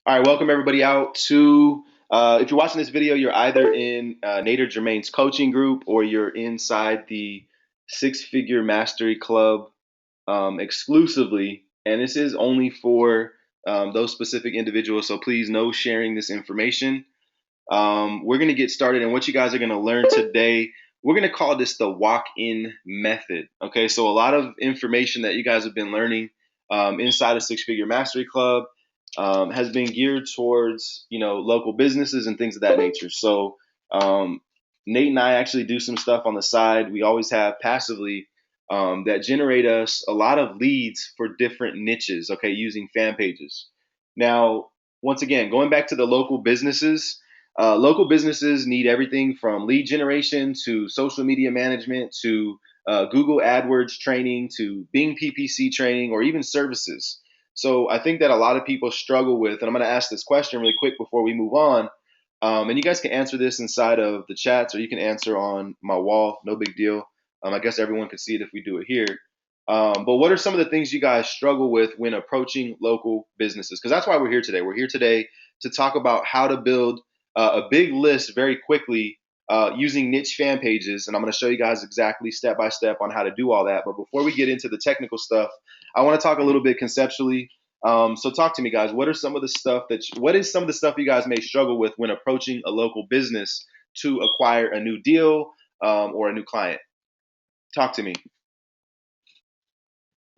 All right, welcome everybody out to. If you're watching this video, you're either in Nate or Jermaine's coaching group or you're inside the Six Figure Mastery Club exclusively. And this is only for those specific individuals. So please, no sharing this information. We're going to get started. And what you guys are going to learn today, we're going to call this the walk-in method. Okay, so a lot of information that you guys have been learning inside of Six Figure Mastery Club has been geared towards local businesses and things of that nature. So Nate and I actually do some stuff on the side. We always have passively that generate us a lot of leads for different niches. Okay, using fan pages. Now, once again, going back to the local businesses. Local businesses need everything from lead generation to social media management to Google AdWords training to Bing PPC training or even services. So I think that a lot of people struggle with, and I'm going to ask this question really quick before we move on. And you guys can answer this inside of the chats or you can answer on my wall. No big deal. I guess everyone could see it if we do it here. But what are some of the things you guys struggle with when approaching local businesses? Because that's why we're here today. We're here today to talk about how to build a big list very quickly using niche fan pages. And I'm going to show you guys exactly step by step on how to do all that. But before we get into the technical stuff, I want to talk a little bit conceptually. So talk to me, guys. What is some of the stuff you guys may struggle with when approaching a local business to acquire a new deal or a new client? Talk to me.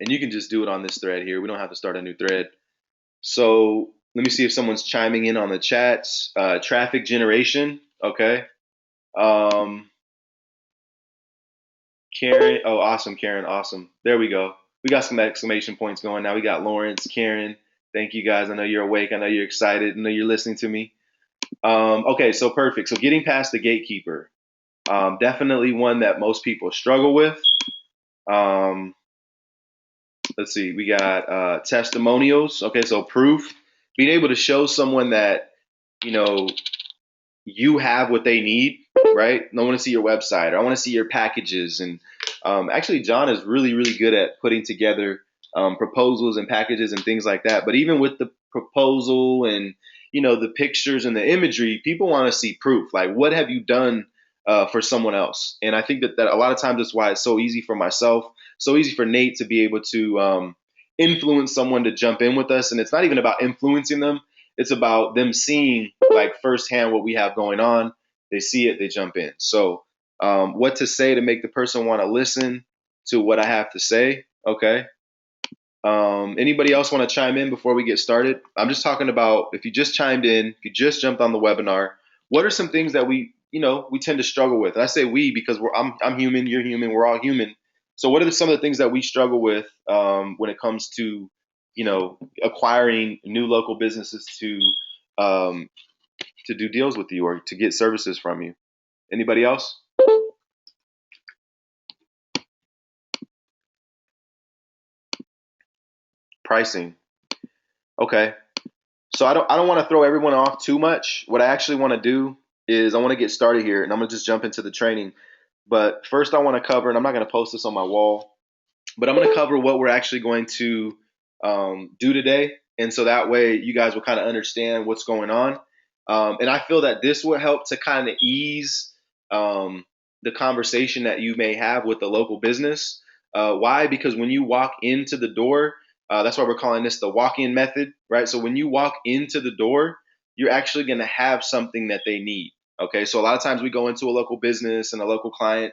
And you can just do it on this thread here. We don't have to start a new thread. So let me see if someone's chiming in on the chats. Traffic generation. Okay. Um, Karen. Oh, awesome, Karen. Awesome. There we go. We got some exclamation points going now. We got Lawrence, Karen. Thank you guys. I know you're awake. I know you're excited. I know you're listening to me. Okay, so perfect. So getting past the gatekeeper. Definitely one that most people struggle with. Um, let's see. We got testimonials. Okay, so proof. Being able to show someone that, you know, you have what they need, right? I want to see your website, or I want to see your packages. And actually, John is really, really good at putting together proposals and packages and things like that. But even with the proposal and the pictures and the imagery, people want to see proof. Like, what have you done for someone else? And I think that a lot of times that's why it's so easy for myself, so easy for Nate to be able to influence someone to jump in with us. And it's not even about influencing them, it's about them seeing like firsthand what we have going on. They see it, they jump in. So, what to say to make the person want to listen to what I have to say? Okay. Anybody else want to chime in before we get started? I'm just talking about if you just chimed in, if you just jumped on the webinar, what are some things that we tend to struggle with? And I say we because I'm human, you're human, we're all human. So what are some of the things that we struggle with when it comes to acquiring new local businesses um, to do deals with you or to get services from you? Anybody else? Pricing. Okay. So I don't want to throw everyone off too much. What I actually want to do is I want to get started here and I'm gonna just jump into the training. But first I want to cover, and I'm not gonna post this on my wall, but I'm gonna cover what we're actually going to do today. And so that way you guys will kind of understand what's going on. And I feel that this will help to kind of ease the conversation that you may have with the local business. Why? Because when you walk into the door, that's why we're calling this the walk-in method, right? So when you walk into the door, you're actually going to have something that they need. Okay, so a lot of times we go into a local business and a local client,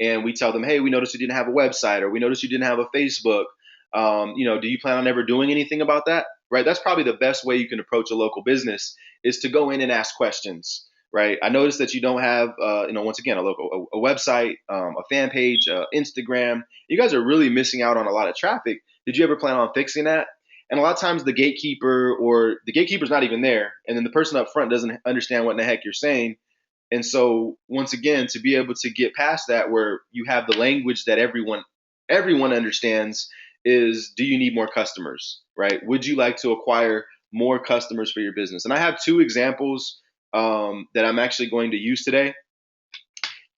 and we tell them, "Hey, we noticed you didn't have a website, or we noticed you didn't have a Facebook. Do you plan on ever doing anything about that?" Right? That's probably the best way you can approach a local business is to go in and ask questions. Right? I noticed that you don't have, once again, a website, a fan page, Instagram. You guys are really missing out on a lot of traffic. Did you ever plan on fixing that? And a lot of times the gatekeeper's not even there, and then the person up front doesn't understand what in the heck you're saying. And so once again, to be able to get past that, where you have the language that everyone understands, is do you need more customers, right? Would you like to acquire more customers for your business? And I have two examples that I'm actually going to use today,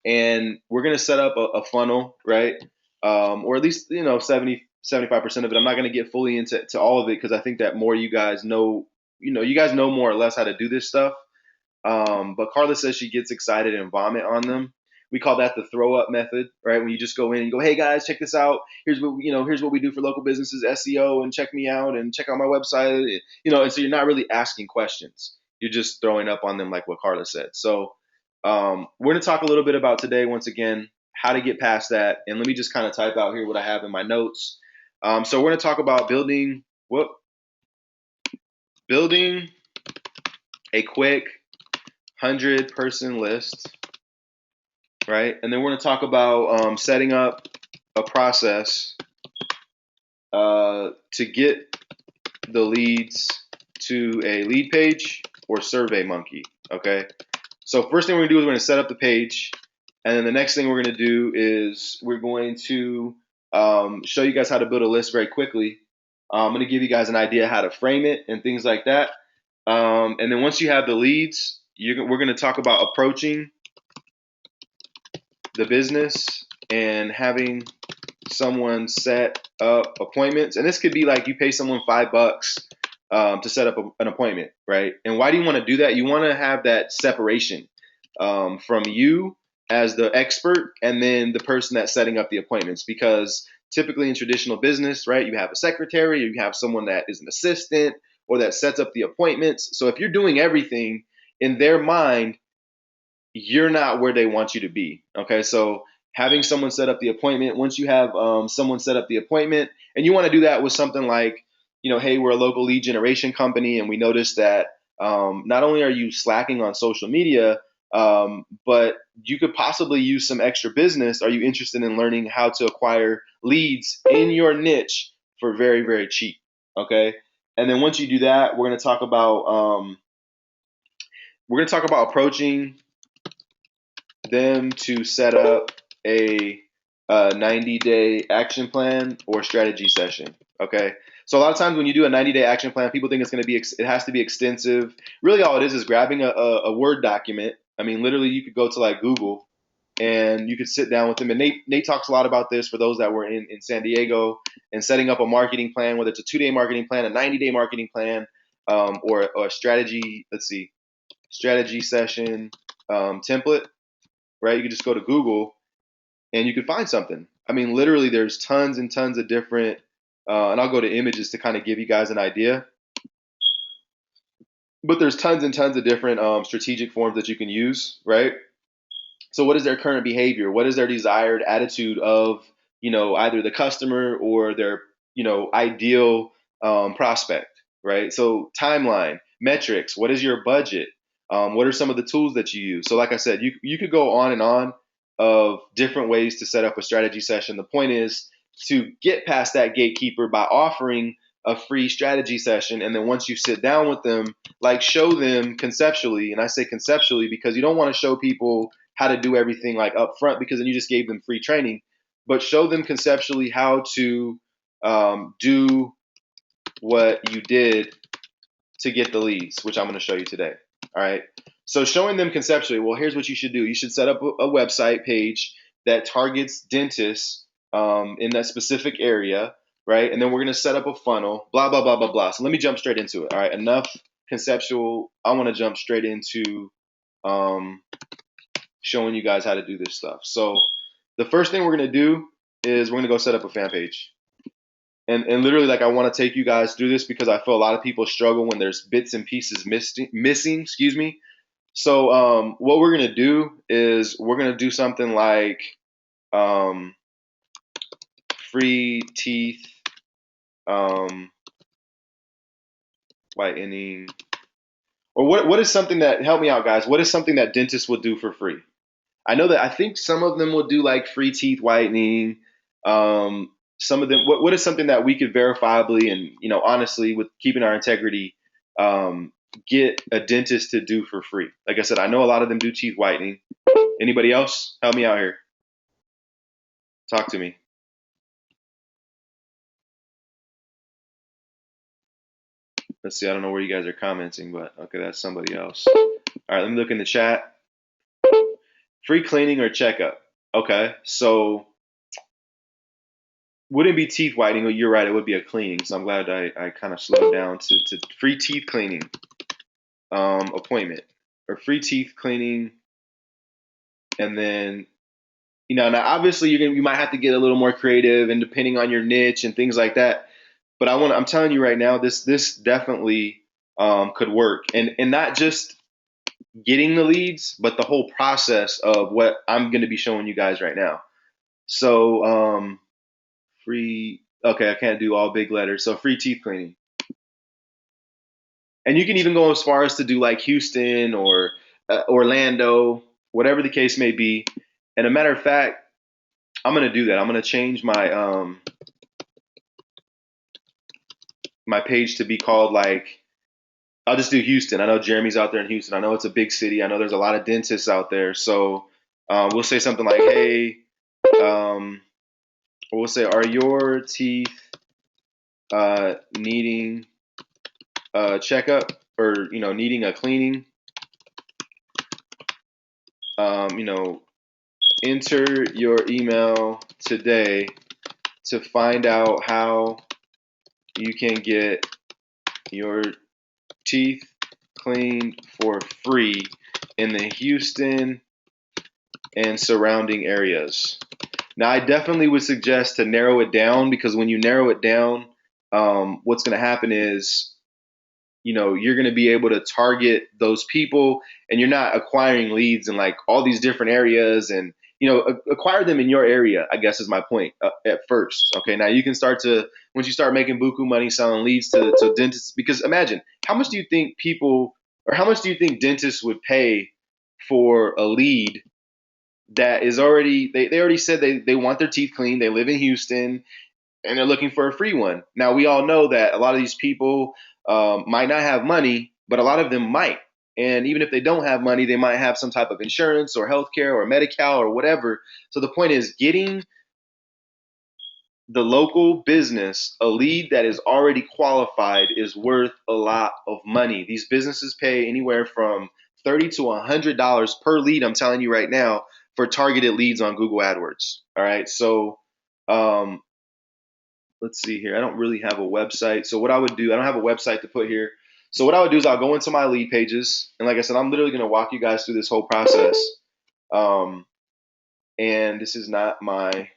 and we're going to set up a funnel, right? Or at least 75% of it. I'm not going to get fully into all of it because I think that more you guys know you guys know more or less how to do this stuff. But Carla says she gets excited and vomit on them. We call that the throw up method, right? When you just go in and go, hey guys, check this out. Here's what we do for local businesses, SEO, and check me out and check out my website. And so you're not really asking questions. You're just throwing up on them, like what Carla said. So we're going to talk a little bit about today, once again, how to get past that. And let me just kind of type out here what I have in my notes. So we're going to talk about building a quick 100-person list, right? And then we're going to talk about setting up a process to get the leads to a lead page or survey monkey, okay? So first thing we're going to do is we're going to set up the page. And then the next thing we're going to do is we're going to show you guys how to build a list very quickly. I'm going to give you guys an idea how to frame it and things like that. And then once you have the leads, we're going to talk about approaching the business and having someone set up appointments. And this could be like you pay someone $5 to set up an appointment, right? And why do you want to do that? You want to have that separation from you as the expert and then the person that's setting up the appointments, because typically in traditional business, right, you have a secretary or you have someone that is an assistant or that sets up the appointments. So if you're doing everything, in their mind, you're not where they want you to be. Okay, so having someone set up the appointment, once you have someone set up the appointment, and you want to do that with something like, hey, we're a local lead generation company, and we noticed that not only are you slacking on social media, but you could possibly use some extra business. Are you interested in learning how to acquire leads in your niche for very, very cheap? Okay, and then once you do that, we're going to talk about approaching them to set up a 90-day action plan or strategy session. Okay, so a lot of times when you do a 90-day action plan, people think it has to be extensive. Really, all it is grabbing a Word document. I mean, literally, you could go to like Google and you could sit down with them. And Nate talks a lot about this for those that were in San Diego, and setting up a marketing plan, whether it's a 2-day marketing plan, a 90-day marketing plan, or a strategy. Let's see, strategy session template. Right? You could just go to Google and you could find something. I mean, literally, there's tons and tons of different, and I'll go to images to kind of give you guys an idea. But there's tons and tons of different strategic forms that you can use, right? So, what is their current behavior? What is their desired attitude of, either the customer or their, ideal prospect, right? So, timeline, metrics. What is your budget? What are some of the tools that you use? So, like I said, you could go on and on of different ways to set up a strategy session. The point is to get past that gatekeeper by offering a free strategy session. And then once you sit down with them, like show them conceptually. And I say conceptually because you don't want to show people how to do everything like up front, because then you just gave them free training. But show them conceptually how to do what you did to get the leads, which I'm going to show you today. All right. So showing them conceptually, well, here's what you should do. You should set up a website page that targets dentists in that specific area, right? And then we're going to set up a funnel, blah, blah, blah, blah, blah. So let me jump straight into it. All right. Enough conceptual. I want to jump straight into showing you guys how to do this stuff. So the first thing we're going to do is we're going to go set up a fan page. And literally, like, I want to take you guys through this because I feel a lot of people struggle when there's bits and pieces missing. Excuse me. So what we're gonna do is we're gonna do something like free teeth whitening, or what is something that, help me out, guys? What is something that dentists will do for free? I think some of them will do like free teeth whitening. Some of them, what is something that we could verifiably and honestly, with keeping our integrity, get a dentist to do for free? Like I said, I know a lot of them do teeth whitening. Anybody else? Help me out here. Talk to me. Let's see. I don't know where you guys are commenting, but okay, that's somebody else. All right, let me look in the chat. Free cleaning or checkup. Okay, so wouldn't be teeth whitening. You're right. It would be a cleaning. So I'm glad I kind of slowed down to free teeth cleaning appointment or free teeth cleaning, and then now obviously you might have to get a little more creative and depending on your niche and things like that. But I'm telling you right now, this definitely could work, and not just getting the leads, but the whole process of what I'm going to be showing you guys right now. So free. Okay, I can't do all big letters. So free teeth cleaning, and you can even go as far as to do like Houston or Orlando, whatever the case may be. And a matter of fact, I'm gonna do that. I'm gonna change my page to be called like, I'll just do Houston. I know Jeremy's out there in Houston. I know it's a big city. I know there's a lot of dentists out there. So we'll say something like, hey, we'll say, are your teeth needing a checkup or needing a cleaning? Enter your email today to find out how you can get your teeth cleaned for free in the Houston and surrounding areas. Now, I definitely would suggest to narrow it down, because when you narrow it down, what's going to happen is, you're going to be able to target those people, and you're not acquiring leads in like all these different areas, and acquire them in your area, I guess is my point at first. Okay, now you can start to, once you start making buku money selling leads to dentists, because imagine how much do you think people, or how much do you think dentists would pay for a lead that is already, they already said they want their teeth cleaned, they live in Houston, and they're looking for a free one. Now, we all know that a lot of these people might not have money, but a lot of them might. And even if they don't have money, they might have some type of insurance or healthcare or Medi-Cal or whatever. So the point is, getting the local business a lead that is already qualified is worth a lot of money. These businesses pay anywhere from $30 to $100 per lead, I'm telling you right now, for targeted leads on Google AdWords. All right. So let's see here. I don't really have a website. So what I would do, I don't have a website to put here. So what I would do is I'll go into my lead pages. And like I said, I'm literally going to walk you guys through this whole process. And this is not my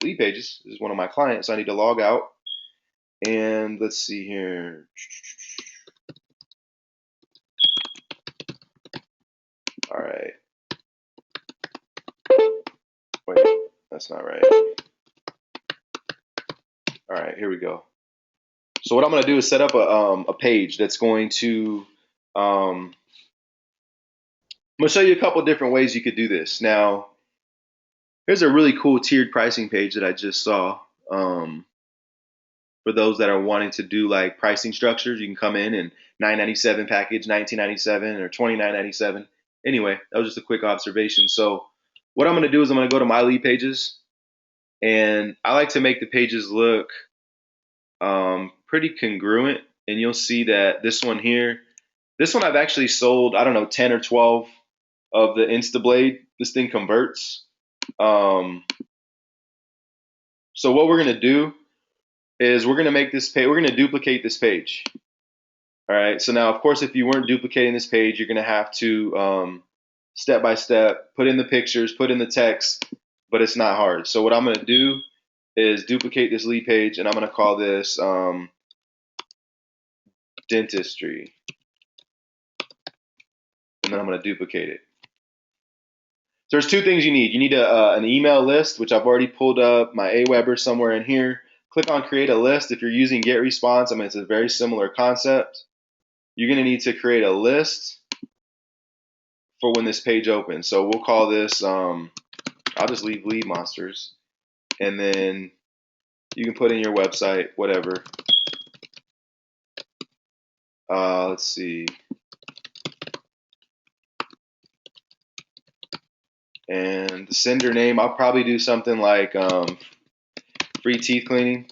lead pages. This is one of my clients. I need to log out. And let's see here. All right. Wait, that's not right. All right, here we go. So what I'm going to do is set up a page that's going to, I'm going to show you a couple different ways you could do this. Now, here's a really cool tiered pricing page that I just saw. For those that are wanting to do like pricing structures, you can come in and $9.97 package, $19.97 or $29.97. Anyway, that was just a quick observation. So what I'm going to do is I'm going to go to my lead pages, and I like to make the pages look pretty congruent. And you'll see that this one here, this one I've actually sold, I don't know, 10 or 12 of the InstaBlade. This thing converts. So what we're going to do is we're going to make this page, we're going to duplicate this page. All right. So now, of course, if you weren't duplicating this page, you're going to have to step by step put in the pictures, put in the text, but it's not hard. So what I'm going to do is duplicate this lead page, and I'm going to call this dentistry, and then I'm going to duplicate it. So there's two things you need. You need an email list, which I've already pulled up my Aweber somewhere in here. Click on create a list. If you're using GetResponse, I mean, it's a very similar concept. You're going to need to create a list for when this page opens. So we'll call this, I'll just leave lead monsters, and then you can put in your website, whatever. Let's see. And the sender name, I'll probably do something like free teeth cleaning,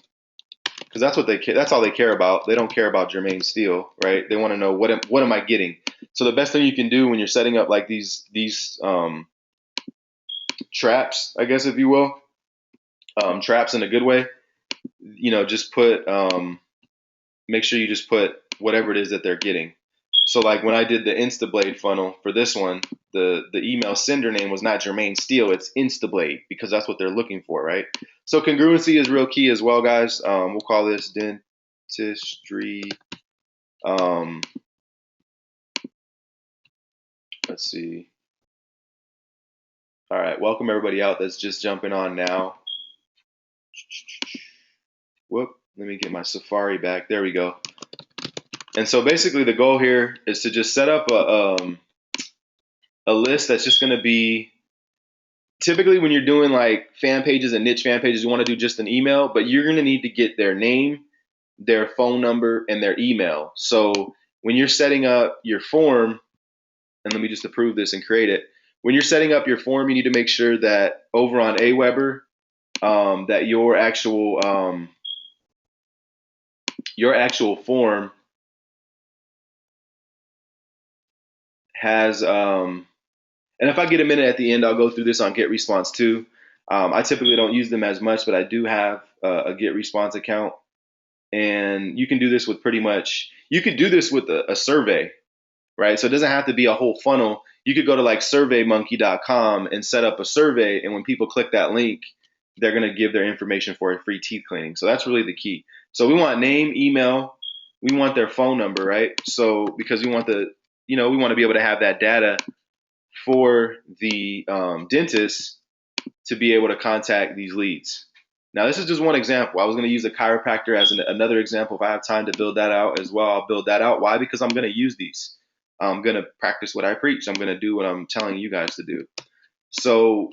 because that's what that's all they care about. They don't care about Jermaine Steele, right? They want to know what am I getting. So the best thing you can do when you're setting up like these traps, I guess if you will, traps in a good way, just put make sure you just put whatever it is that they're getting. So like when I did the Instablade funnel for this one, the email sender name was not Jermaine Steele, it's Instablade because that's what they're looking for, right? So congruency is real key as well, guys. We'll call this dentistry. Let's see. All right, welcome everybody out that's just jumping on now. Whoop, let me get my Safari back. There we go. And so basically the goal here is to just set up a list that's just going to be, typically when you're doing like fan pages and niche fan pages, you want to do just an email, but you're going to need to get their name, their phone number, and their email. So when you're setting up your form, and let me just approve this and create it. When you're setting up your form, you need to make sure that over on Aweber, that your actual form has and if I get a minute at the end, I'll go through this on GetResponse too. I typically don't use them as much, but I do have a GetResponse account, and you can do this with pretty much. You could do this with a survey, right? So it doesn't have to be a whole funnel. You could go to like surveymonkey.com and set up a survey, and when people click that link, they're going to give their information for a free teeth cleaning. So that's really the key. So we want name, email, we want their phone number, right? So because we want we want to be able to have that data for the dentist to be able to contact these leads. Now, this is just one example. I was going to use a chiropractor as another example. If I have time to build that out as well, I'll build that out. Why? Because I'm going to use these. I'm going to practice what I preach. I'm going to do what I'm telling you guys to do. So,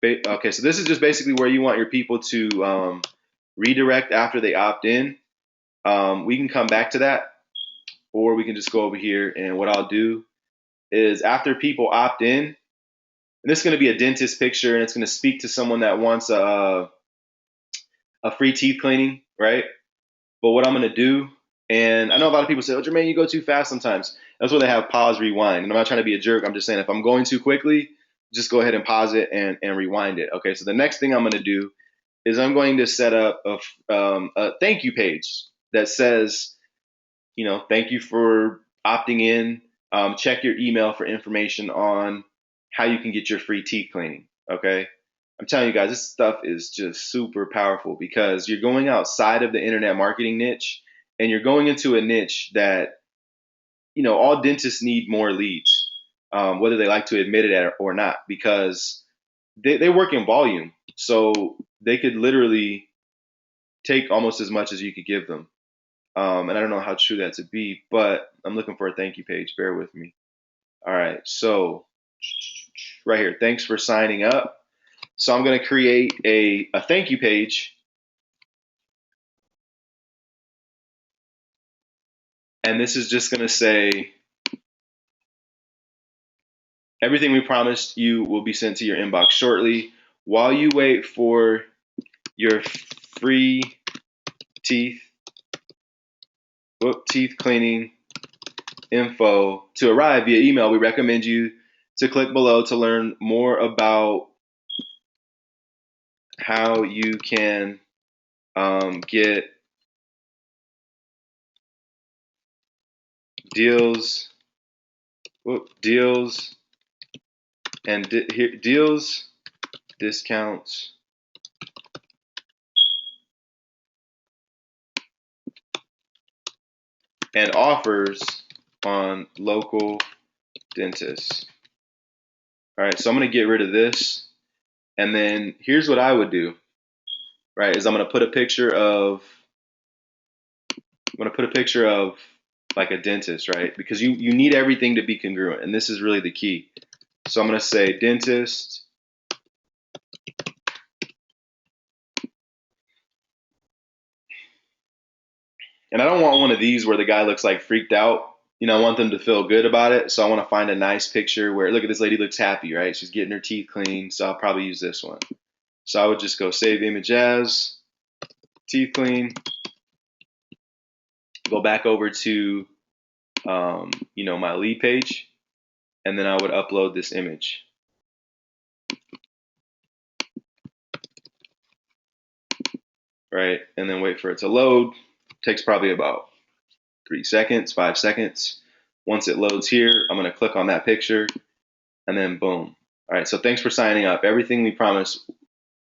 okay, so this is just basically where you want your people to redirect after they opt in. We can come back to that, or we can just go over here, and what I'll do is after people opt in, and this is going to be a dentist picture, and it's going to speak to someone that wants a free teeth cleaning, right? But what I'm going to do, and I know a lot of people say, oh, Jermaine, you go too fast sometimes. That's where they have pause, rewind. And I'm not trying to be a jerk. I'm just saying if I'm going too quickly, just go ahead and pause it and rewind it. Okay, so the next thing I'm going to do is I'm going to set up a thank you page that says, thank you for opting in. Check your email for information on how you can get your free teeth cleaning. Okay. I'm telling you guys, this stuff is just super powerful because you're going outside of the internet marketing niche and you're going into a niche that, all dentists need more leads, whether they like to admit it or not, because they work in volume. So they could literally take almost as much as you could give them. And I don't know how true that to be, but I'm looking for a thank you page. Bear with me. All right. So right here, thanks for signing up. So I'm going to create a thank you page. And this is just going to say, everything we promised you will be sent to your inbox shortly. While you wait for your free teeth cleaning info to arrive via email, we recommend you to click below to learn more about how you can get deals, and deals, discounts, and offers on local dentists. All right, so I'm going to get rid of this, and then here's what I would do. Right, is I'm going to put a picture of like a dentist, right? Because you need everything to be congruent, and this is really the key. So I'm going to say dentist, and I don't want one of these where the guy looks like freaked out. I want them to feel good about it. So I want to find a nice picture where, look at this lady looks happy, right? She's getting her teeth cleaned. So I'll probably use this one. So I would just go save image as teeth clean, go back over to, my lead page, and then I would upload this image. right? And then wait for it to load. Takes probably about 3 seconds, 5 seconds. Once it loads here, I'm going to click on that picture and then boom. All right, so thanks for signing up. Everything we promise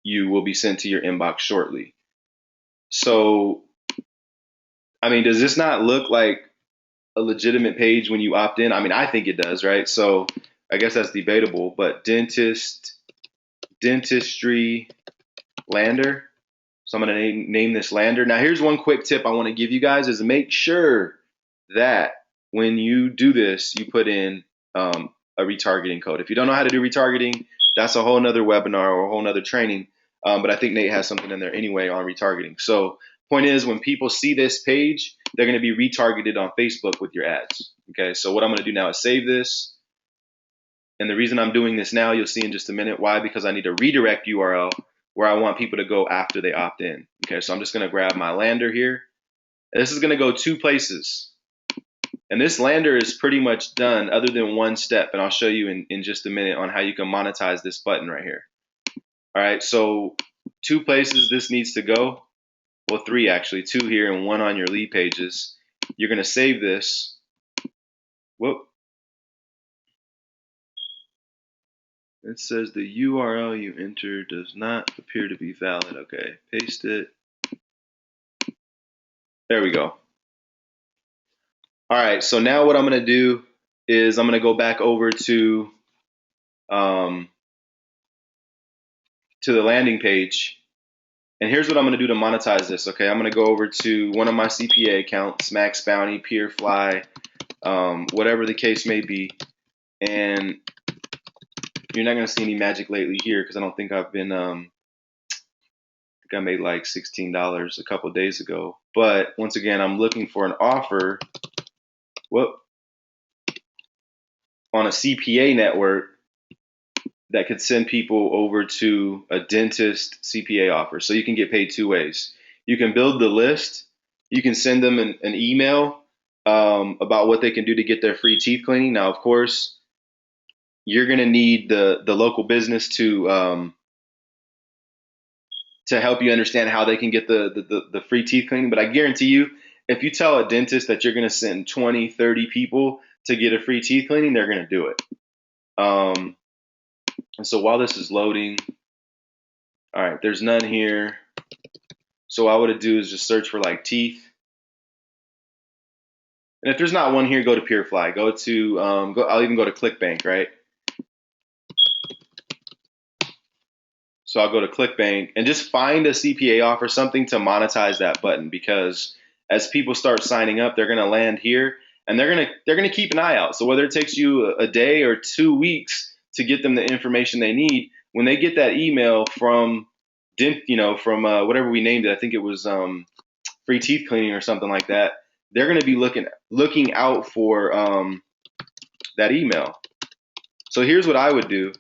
you will be sent to your inbox shortly. So, I mean, does this not look like a legitimate page when you opt in? I mean, I think it does, right? So I guess that's debatable, but dentistry, Lander. So I'm going to name this Lander. Now, here's one quick tip I want to give you guys is make sure that when you do this, you put in a retargeting code. If you don't know how to do retargeting, that's a whole nother webinar or a whole nother training. But I think Nate has something in there anyway on retargeting. So point is, when people see this page, they're going to be retargeted on Facebook with your ads. Okay, so what I'm going to do now is save this. And the reason I'm doing this now, you'll see in just a minute. Why? Because I need a redirect URL where I want people to go after they opt in. Okay, so I'm just going to grab my Lander here. This is going to go 2 places. And this Lander is pretty much done other than one step. And I'll show you in just a minute on how you can monetize this button right here. All right, so 2 places this needs to go. Well, 3 actually, 2 here and 1 on your lead pages. You're going to save this. Whoop. It says the URL you entered does not appear to be valid. Okay, paste it. There we go. All right, so now what I'm going to do is I'm going to go back over to the landing page. And here's what I'm going to do to monetize this. Okay, I'm going to go over to one of my CPA accounts, Max Bounty, Peerfly, whatever the case may be. And you're not going to see any magic lately here because I don't think I've been, I think I made like $16 a couple of days ago. But once again, I'm looking for an offer on a CPA network that could send people over to a dentist CPA offer. So you can get paid 2 ways. You can build the list. You can send them an email about what they can do to get their free teeth cleaning. Now, of course, you're going to need the local business to help you understand how they can get the free teeth cleaning. But I guarantee you, if you tell a dentist that you're going to send 20, 30 people to get a free teeth cleaning, they're going to do it. And so while this is loading, all right, there's none here. So all I would do is just search for like teeth. And if there's not one here, go to Peerfly. Go to, I'll even go to ClickBank, right? So I'll go to ClickBank and just find a CPA offer, something to monetize that button, because as people start signing up, they're going to land here and they're going to keep an eye out. So whether it takes you a day or 2 weeks to get them the information they need, when they get that email from whatever we named it, I think it was free teeth cleaning or something like that, they're going to be looking out for that email. So here's what I would do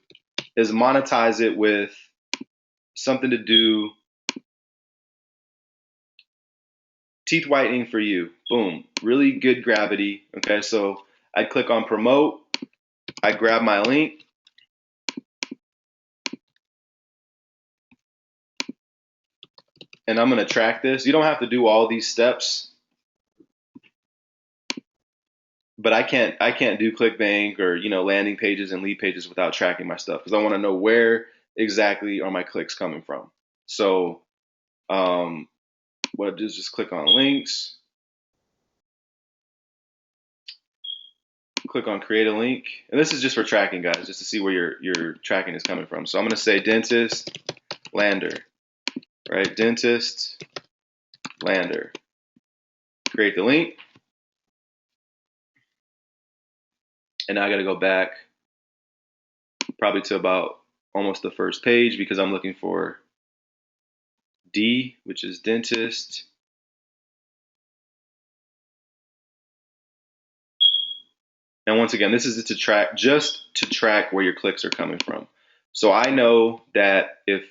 is monetize it with something to do teeth whitening for you. Boom, really good gravity. Okay, so I'd click on promote. I grab my link. And I'm going to track this. You don't have to do all these steps, but I can't do ClickBank or landing pages and lead pages without tracking my stuff, because I want to know where exactly are my clicks coming from. So what I do is just click on links, click on create a link, and this is just for tracking, guys, just to see where your tracking is coming from. So I'm going to say dentist Lander, right? Dentist Lander. Create the link. And now I got to go back probably to about almost the first page, because I'm looking for D, which is dentist. And once again, this is just to track where your clicks are coming from. So I know that if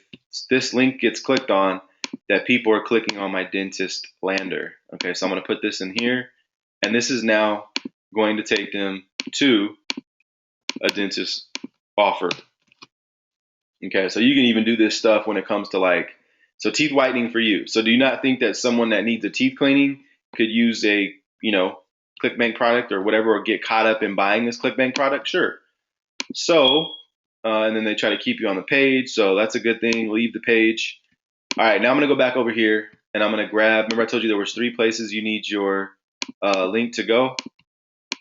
this link gets clicked on, that people are clicking on my dentist Lander. Okay, so I'm going to put this in here, and this is now going to take them to a dentist offer. Okay, so you can even do this stuff when it comes to like So teeth whitening for you. So do you not think that someone that needs a teeth cleaning could use a, ClickBank product or whatever, or get caught up in buying this ClickBank product? Sure. So, and then they try to keep you on the page. So that's a good thing. Leave the page. All right, now I'm going to go back over here and I'm going to grab, remember I told you there was 3 places you need your link to go.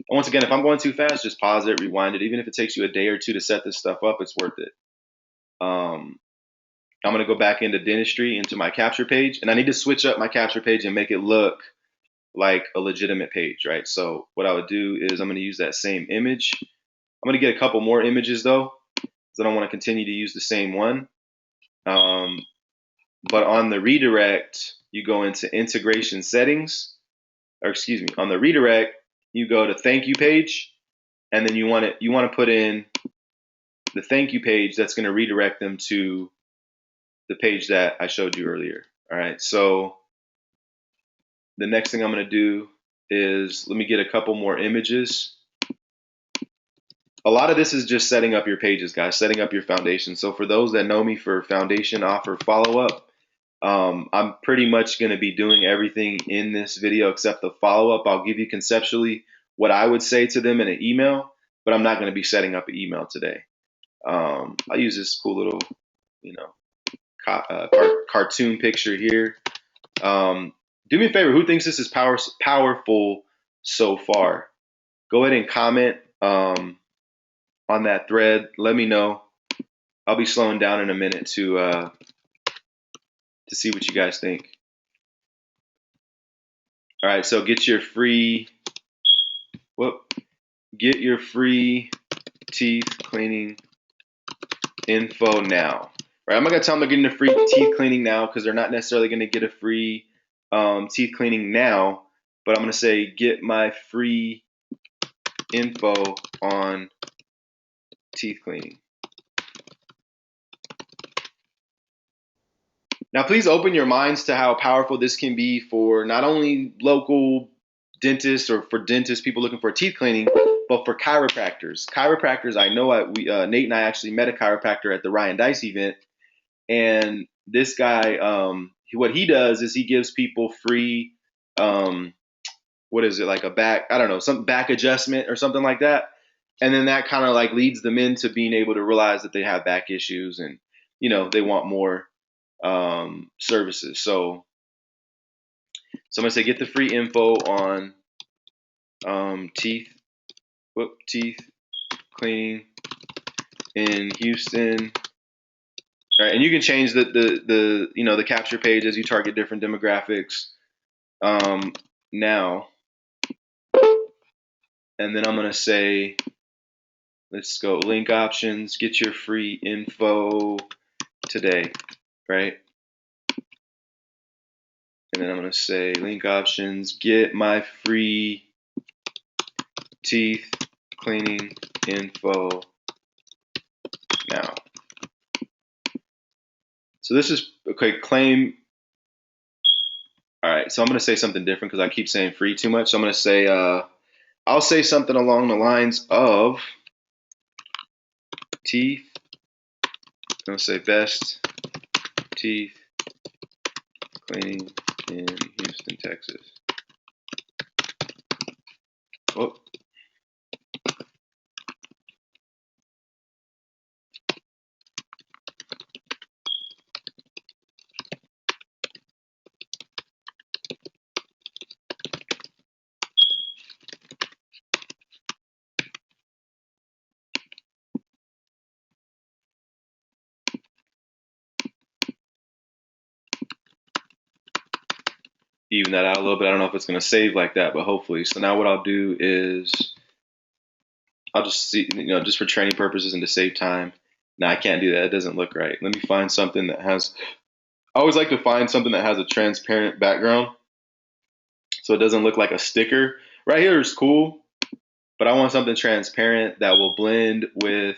And once again, if I'm going too fast, just pause it, rewind it. Even if it takes you a day or 2 to set this stuff up, it's worth it. I'm going to go back into dentistry, into my capture page, and I need to switch up my capture page and make it look like a legitimate page, right? So what I would do is I'm going to use that same image. I'm going to get a couple more images though, because I don't want to continue to use the same one. But on the redirect, you go into integration settings, or excuse me, on the redirect, you go to thank you page, and then you want to put in the thank you page that's going to redirect them to the page that I showed you earlier. All right, so the next thing I'm going to do is let me get a couple more images. A lot of this is just setting up your pages, guys, setting up your foundation. So for those that know me for foundation offer follow-up, I'm pretty much going to be doing everything in this video except the follow-up. I'll give you conceptually what I would say to them in an email, but I'm not going to be setting up an email today. I'll use this cool little, cartoon picture here. Do me a favor, who thinks this is powerful so far? Go ahead and comment on that thread. Let me know. I'll be slowing down in a minute to see what you guys think. All right, so get your free teeth cleaning info now. Right, I'm not gonna tell them they're getting a free teeth cleaning now because they're not necessarily gonna get a free teeth cleaning now, but I'm gonna say get my free info on teeth cleaning. Now, please open your minds to how powerful this can be for not only local dentists or for dentists, people looking for teeth cleaning, but for chiropractors. Chiropractors, I know Nate and I actually met a chiropractor at the Ryan Dice event, and this guy, what he does is he gives people free, what is it, like a back, I don't know, some back adjustment or something like that. And then that kind of like leads them into being able to realize that they have back issues and, they want more services. So I'm gonna say get the free info on teeth cleaning in Houston. All right, and you can change the capture page as you target different demographics now. And then I'm gonna say, let's go link options, get your free info today, right? And then I'm gonna say link options, get my free teeth cleaning info now. So this is okay, claim. All right, so I'm gonna say something different because I keep saying free too much. So I'm gonna say, I'll say something along the lines of teeth. I'm gonna say best teeth cleaning in Houston, Texas. Oh. Even that out a little bit. I don't know if it's going to save like that, but hopefully. So now what I'll do is I'll just see, just for training purposes and to save time. No, I can't do that. It doesn't look right. Let me find something that has, I always like to find something that has a transparent background so it doesn't look like a sticker. Right here is cool, but I want something transparent that will blend with,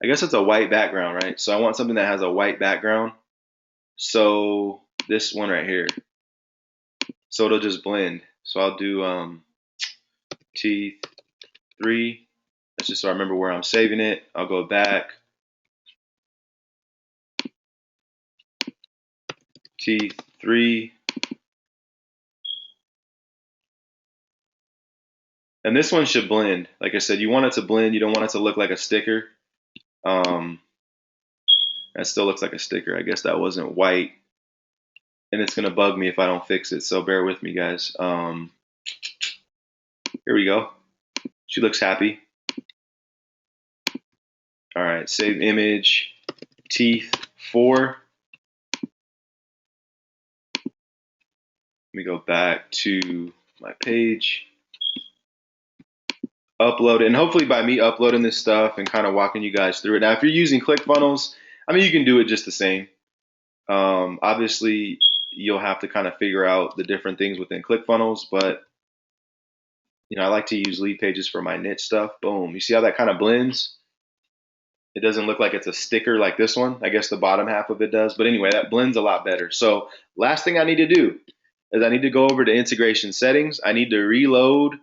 I guess it's a white background, right? So I want something that has a white background. So this one right here. So it'll just blend. So I'll do teeth 3. That's just so I remember where I'm saving it. I'll go back. teeth 3. And this one should blend. Like I said, you want it to blend. You don't want it to look like a sticker. Um, that still looks like a sticker. I guess that wasn't white. And it's going to bug me if I don't fix it. So bear with me, guys. Here we go. She looks happy. All right, save image, teeth 4. Let me go back to my page, upload it. And hopefully by me uploading this stuff and kind of walking you guys through it. Now, if you're using ClickFunnels, I mean, you can do it just the same. Obviously, you'll have to kind of figure out the different things within ClickFunnels, but I like to use lead pages for my niche stuff. Boom. You see how that kind of blends? It doesn't look like it's a sticker like this one. I guess the bottom half of it does. But anyway, that blends a lot better. So last thing I need to do is I need to go over to integration settings. I need to reload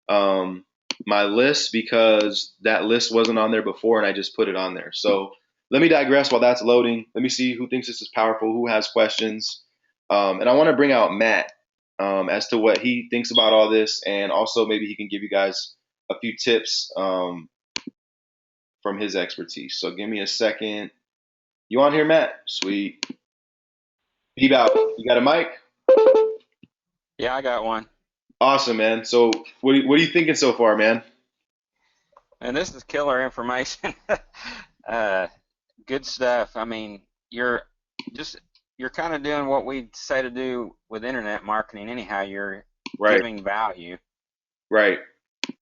my list because that list wasn't on there before and I just put it on there. So let me digress while that's loading. Let me see who thinks this is powerful, who has questions. And I want to bring out Matt as to what he thinks about all this. And also maybe he can give you guys a few tips from his expertise. So give me a second. You on here, Matt? Sweet. Beep out. You got a mic? Yeah, I got one. Awesome, man. So what are you thinking so far, man? And this is killer information. uh, Good stuff. I mean, just you're kind of doing what we say to do with internet marketing anyhow. You're Right, giving value. right,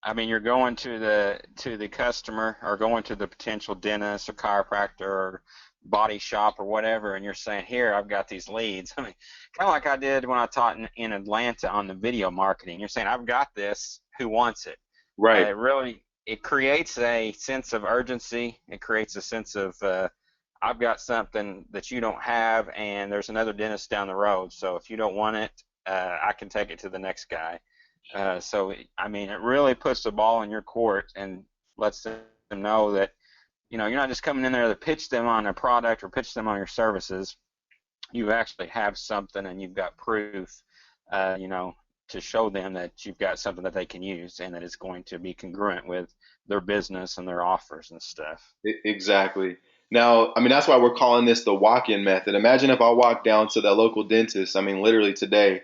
I mean, you're going to the customer or going to the potential dentist or chiropractor or body shop or whatever, and you're saying, "Here, I've got these leads." I mean, kind of like I did when I taught in Atlanta on the video marketing. You're saying, "I've got this. Who wants it?" right, It creates a sense of urgency. It creates a sense of I've got something that you don't have, and there's another dentist down the road. So if you don't want it, I can take it to the next guy. I mean, it really puts the ball in your court and lets them know that you're not just coming in there to pitch them on a product or pitch them on your services. You actually have something and you've got proof, uh, you know, to show them that you've got something that they can use and that it's going to be congruent with their business and their offers and stuff. exactly. Now, I mean, that's why we're calling this the walk-in method. Imagine if I walk down to the local dentist, I mean, literally today,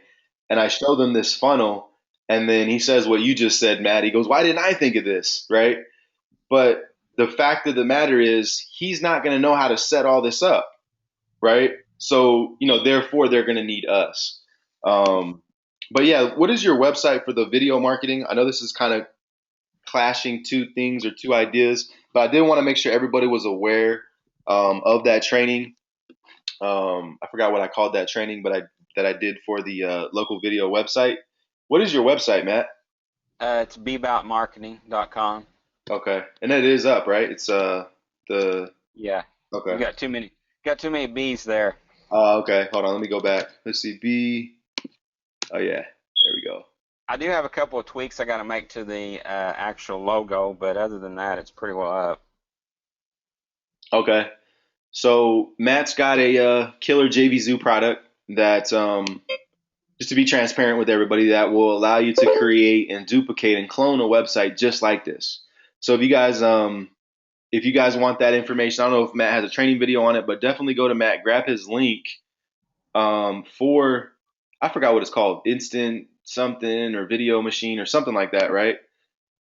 and I show them this funnel, and then he says what you just said, Matt. He goes, "Why didn't I think of this?" Right? But the fact of the matter is, he's not going to know how to set all this up, right? So, therefore, they're going to need us. Um, but yeah, what is your website for the video marketing? I know this is kind of clashing two things or two ideas, but I did want to make sure everybody was aware of that training. I forgot what I called that training, but I did for the local video website. What is your website, Matt? It's beaboutmarketing.com. Okay, and it is up, right? It's the Yeah, you okay. got too many B's there. Okay. Hold on, let me go back. Let's see. B. Oh yeah, there we go. I do have a couple of tweaks I got to make to the actual logo, but other than that, it's pretty well up. Okay. So Matt's got a killer JV Zoo product that, just to be transparent with everybody, that will allow you to create and duplicate and clone a website just like this. So if you guys want that information, I don't know if Matt has a training video on it, but definitely go to Matt, grab his link for, I forgot what it's called, instant something or video machine or something like that, right?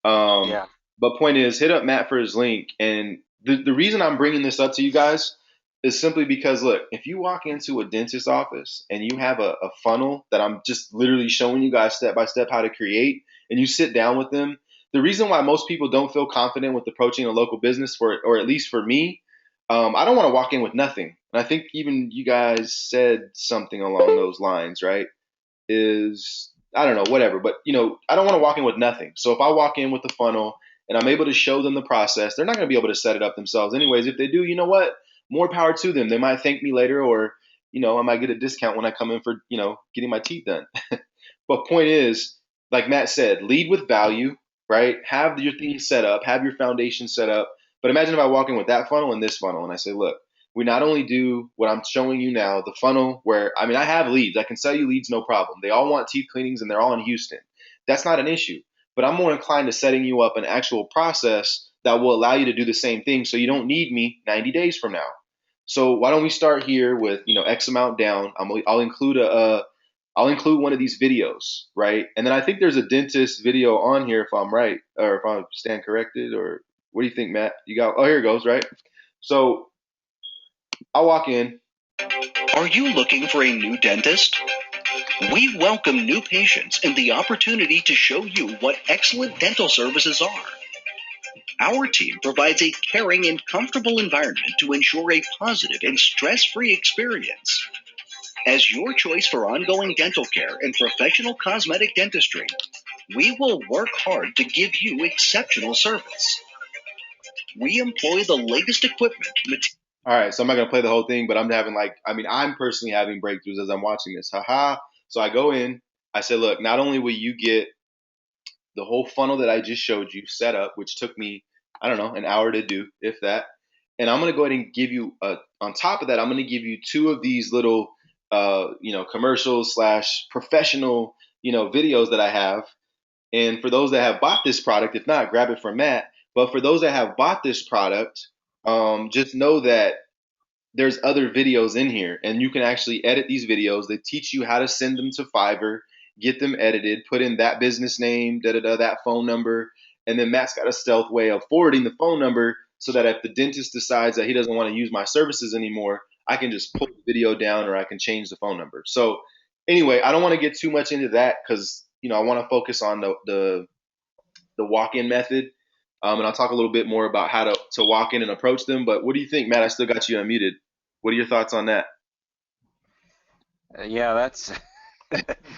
Um, Yeah. but point is, hit up Matt for his link. And the reason I'm bringing this up to you guys is simply because, look, if you walk into a dentist office and you have a funnel that I'm just literally showing you guys step by step how to create, and you sit down with them, the reason why most people don't feel confident with approaching a local business, or at least for me, I don't want to walk in with nothing. And I think even you guys said something along those lines, right? Is, I don't know, whatever. But I don't want to walk in with nothing. So if I walk in with the funnel and I'm able to show them the process, they're not going to be able to set it up themselves. Anyways, if they do, you know what? More power to them. They might thank me later, or I might get a discount when I come in for getting my teeth done. But point is, like Matt said, lead with value, right? Have your things set up, have your foundation set up. But imagine if I walk in with that funnel and this funnel, and I say, look, We not only do what I'm showing you now, the funnel where, I mean, I have leads. I can sell you leads, no problem. They all want teeth cleanings and they're all in Houston. That's not an issue. But I'm more inclined to setting you up an actual process that will allow you to do the same thing so you don't need me 90 days from now. So why don't we start here with, X amount down. I'll include one of these videos, right? And then I think there's a dentist video on here if I'm right, or if I stand corrected, or what do you think, Matt? You got, oh, here it goes, right? So I'll walk in. Are you looking for a new dentist? We welcome new patients and the opportunity to show you what excellent dental services are. Our team provides a caring and comfortable environment to ensure a positive and stress-free experience. As your choice for ongoing dental care and professional cosmetic dentistry, we will work hard to give you exceptional service. We employ the latest equipment. All right, so I'm not gonna play the whole thing, but I'm personally having breakthroughs as I'm watching this. Haha. So I go in, I say, look, not only will you get the whole funnel that I just showed you set up, which took me, I don't know, an hour to do, if that. And I'm gonna go ahead and give you, on top of that, I'm gonna give you two of these little, commercials slash professional, videos that I have. And for those that have bought this product, if not, grab it from Matt. But for those that have bought this product, just know that there's other videos in here, and you can actually edit these videos. They teach you how to send them to Fiverr, get them edited, put in that business name, da da da, that phone number, and then Matt's got a stealth way of forwarding the phone number so that if the dentist decides that he doesn't want to use my services anymore, I can just pull the video down or I can change the phone number. So anyway, I don't want to get too much into that because I want to focus on the walk-in method. And I'll talk a little bit more about how to walk in and approach them. But what do you think, Matt? I still got you unmuted. What are your thoughts on that? Yeah, that's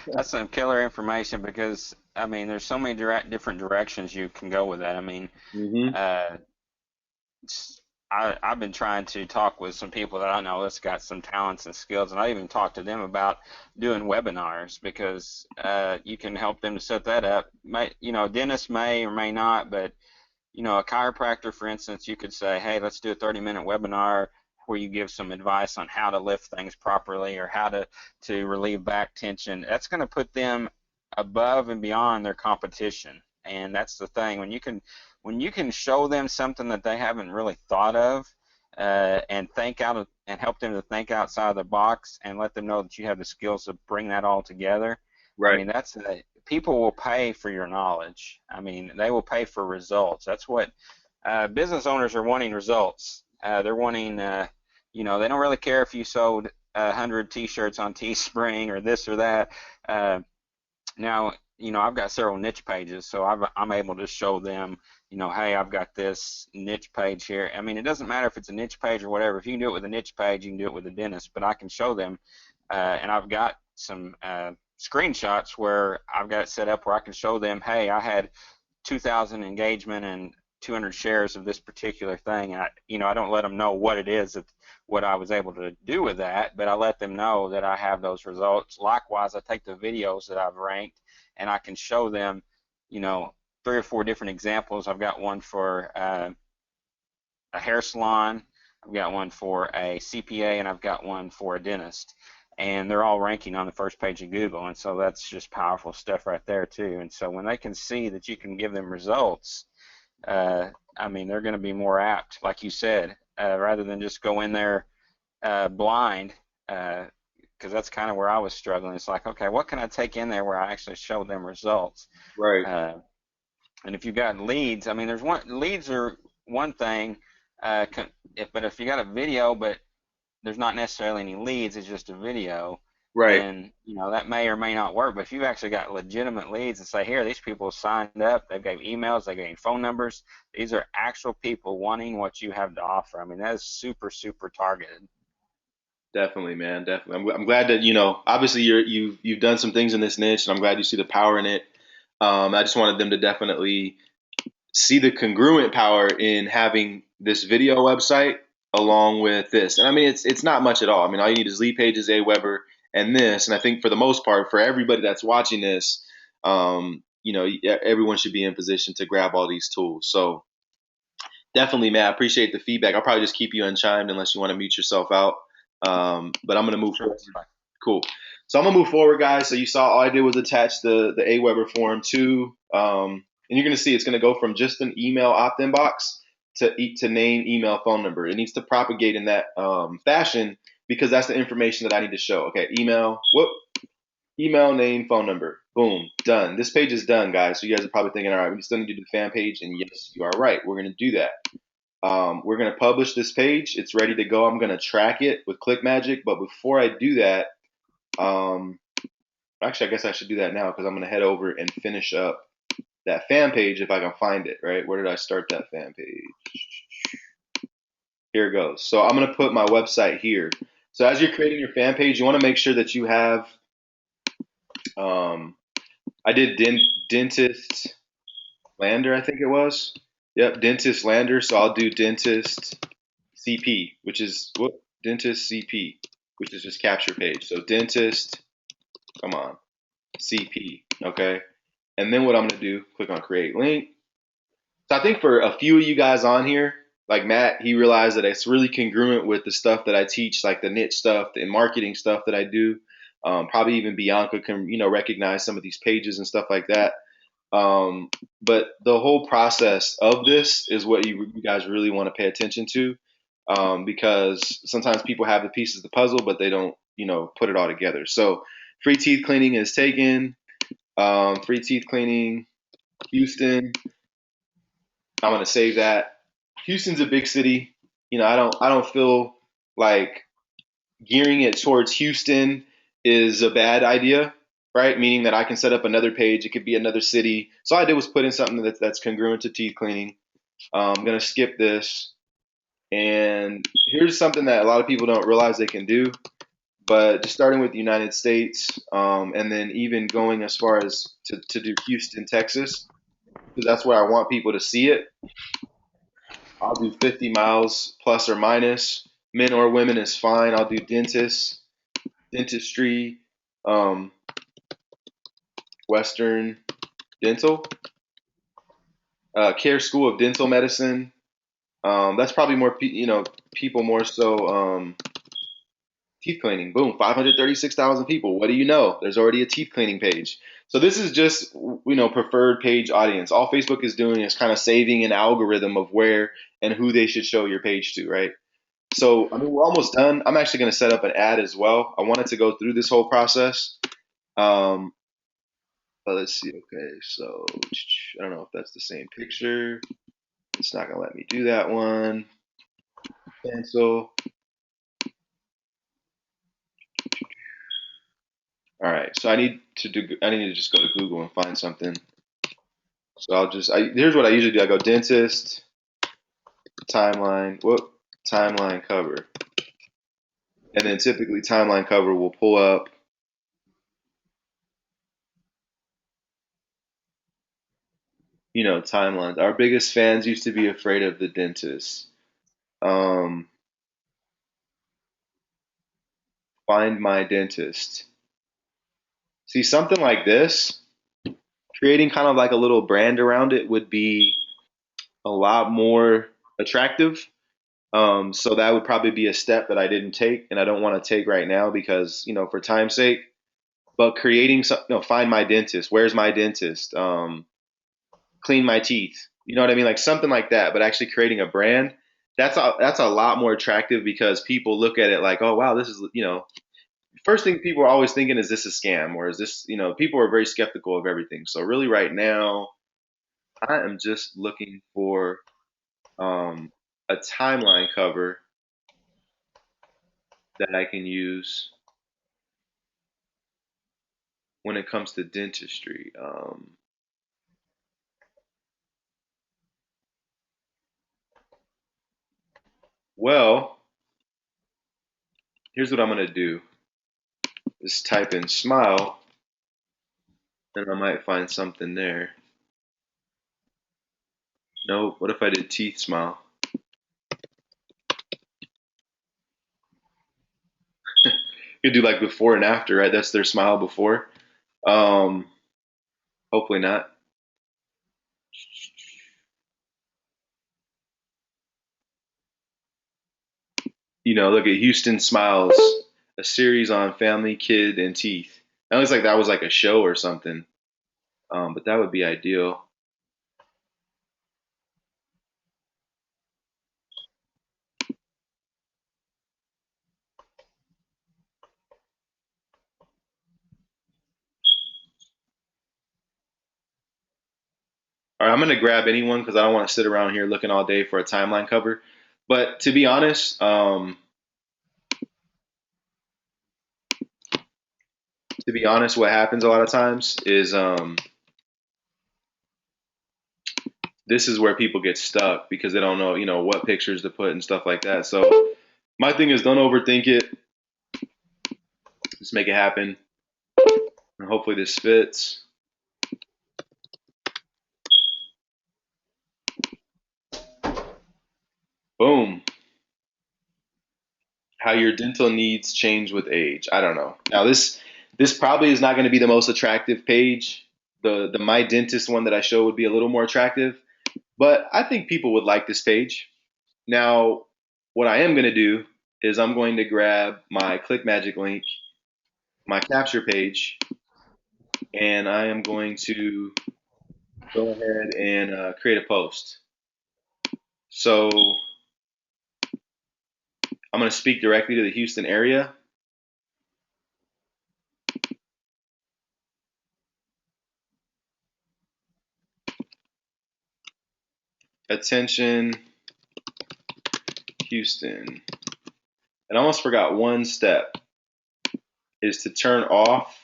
that's some killer information because I mean, there's so many different directions you can go with that. I mean, Mm-hmm. uh, I've been trying to talk with some people that I know that's got some talents and skills, and I even talked to them about doing webinars because you can help them to set that up. Dentists may or may not, but a chiropractor, for instance, you could say, hey, let's do a 30-minute webinar where you give some advice on how to lift things properly or how to relieve back tension. That's going to put them above and beyond their competition. And that's the thing. When you can show them something that they haven't really thought of, and and help them to think outside the box and let them know that you have the skills to bring that all together. I Right. mean, people will pay for your knowledge. I mean, they will pay for results. That's what business owners are wanting, results. They're wanting, they don't really care if you sold 100 T-shirts on Teespring or this or that. Uh, Now, I've got several niche pages, so I'm able to show them, hey, I've got this niche page here. I mean, it doesn't matter if it's a niche page or whatever. If you can do it with a niche page, you can do it with a dentist, but I can show them, and I've got some screenshots where I've got it set up where I can show them, hey, I had 2,000 engagement and 200 shares of this particular thing. And I don't let them know what it is, what I was able to do with that, but I let them know that I have those results. Likewise, I take the videos that I've ranked and I can show them, 3 or 4 different examples. I've got one for a hair salon, I've got one for a CPA, and I've got one for a dentist. And they're all ranking on the first page of Google, and so that's just powerful stuff right there too. And so when they can see that you can give them results, I mean, they're going to be more apt, like you said, rather than just go in there blind, because that's kind of where I was struggling. It's like, okay, what can I take in there where I actually show them results? Right. Uh, and if you've got leads, I mean, leads are one thing, but if you got a video, but there's not necessarily any leads, it's just a video, Right. then that may or may not work. But if you've actually got legitimate leads and say, here, these people signed up, they've gave emails, they gave phone numbers, these are actual people wanting what you have to offer. I mean, that is super, super targeted. Definitely, man. Definitely. I'm glad that obviously you've done some things in this niche, and I'm glad you see the power in it. I just wanted them to definitely see the congruent power in having this video website along with this. And I mean, it's not much at all. I mean, all you need is lead pages, Aweber, and this. And I think for the most part, for everybody that's watching this, everyone should be in position to grab all these tools. So Definitely, man. I appreciate the feedback. I'll probably just keep you unchimed unless you want to mute yourself out. But I'm gonna move Sure, forward. that's fine. Cool. So I'm gonna move forward, guys. So you saw all I did was attach the Aweber form to, and you're gonna see it's gonna go from just an email opt-in box to name, email, phone number. It needs to propagate in that fashion because that's the information that I need to show. Okay, email, name, phone number. Boom, done. This page is done, guys. So you guys are probably thinking, all right, we still need to do the fan page, and yes, you are right. We're gonna do that. We're gonna publish this page. It's ready to go. I'm gonna track it with ClickMagick, but before I do that, um, actually, I guess I should do that now because I'm going to head over and finish up that fan page if I can find it, right? Where did I start that fan page? Here it goes. So I'm going to put my website here. So as you're creating your fan page, you want to make sure that you have, I did Dentist Lander, I think it was. Yep, Dentist Lander. So I'll do Dentist CP, which is, Dentist CP, which is just capture page. So Dentist, come on, CP, okay? And then what I'm going to do, click on create link. So I think for a few of you guys on here, like Matt, he realized that it's really congruent with the stuff that I teach, like the niche stuff, the marketing stuff that I do. Probably even Bianca can, recognize some of these pages and stuff like that. But the whole process of this is what you guys really want to pay attention to, because sometimes people have the pieces of the puzzle, but they don't, put it all together. So free teeth cleaning is taken. Free teeth cleaning, Houston. I'm gonna save that. Houston's a big city. I don't feel like gearing it towards Houston is a bad idea, right? Meaning that I can set up another page. It could be another city. So all I did was put in something that's congruent to teeth cleaning. I'm gonna skip this. And here's something that a lot of people don't realize they can do. But just starting with the United States, and then even going as far as to do Houston, Texas, because that's where I want people to see it. I'll do 50 miles plus or minus. Men or women is fine. I'll do dentistry, um, Western dental, Care School of Dental Medicine. That's probably more, people more so. Teeth cleaning, boom, 536,000 people. What do you know? There's already a teeth cleaning page. So this is just, preferred page audience. All Facebook is doing is kind of saving an algorithm of where and who they should show your page to, right? So, I mean, we're almost done. I'm actually going to set up an ad as well. I wanted to go through this whole process. Um, but let's see. Okay, so I don't know if that's the same picture. It's not going to let me do that one. Cancel. All right, so I need to just go to Google and find something. So here's what I usually do. I go dentist, timeline, timeline cover. And then typically timeline cover will pull up, timelines. Our biggest fans used to be afraid of the dentist. Um, Find my dentist. See, something like this, creating kind of like a little brand around it would be a lot more attractive. So that would probably be a step that I didn't take and I don't want to take right now because, for time's sake. But creating some, find my dentist. Where's my dentist? Clean my teeth. You know what I mean? Like something like that. But actually creating a brand, that's a lot more attractive because people look at it like, oh wow, this is, first thing people are always thinking is this a scam or is this, people are very skeptical of everything. So really right now, I am just looking for a timeline cover that I can use when it comes to dentistry. Well, here's what I'm going to do. Just type in smile, and I might find something there. No, what if I did teeth smile? You could do like before and after, right? That's their smile before. Um, Hopefully not. Look at Houston Smiles, a series on family, kid, and teeth. That looks like that was like a show or something. But that would be ideal. All right, I'm gonna grab anyone because I don't want to sit around here looking all day for a timeline cover. But to be honest, what happens a lot of times is this is where people get stuck because they don't know, what pictures to put and stuff like that. So my thing is, don't overthink it. Just make it happen, and hopefully this fits. Boom. How your dental needs change with age. I don't know. Now this probably is not going to be the most attractive page. The My Dentist one that I show would be a little more attractive, but I think people would like this page. Now, what I am going to do is I'm going to grab my Click Magic link, my capture page, and I am going to go ahead and create a post. So I'm going to speak directly to the Houston area. Attention, Houston. And I almost forgot one step is to turn off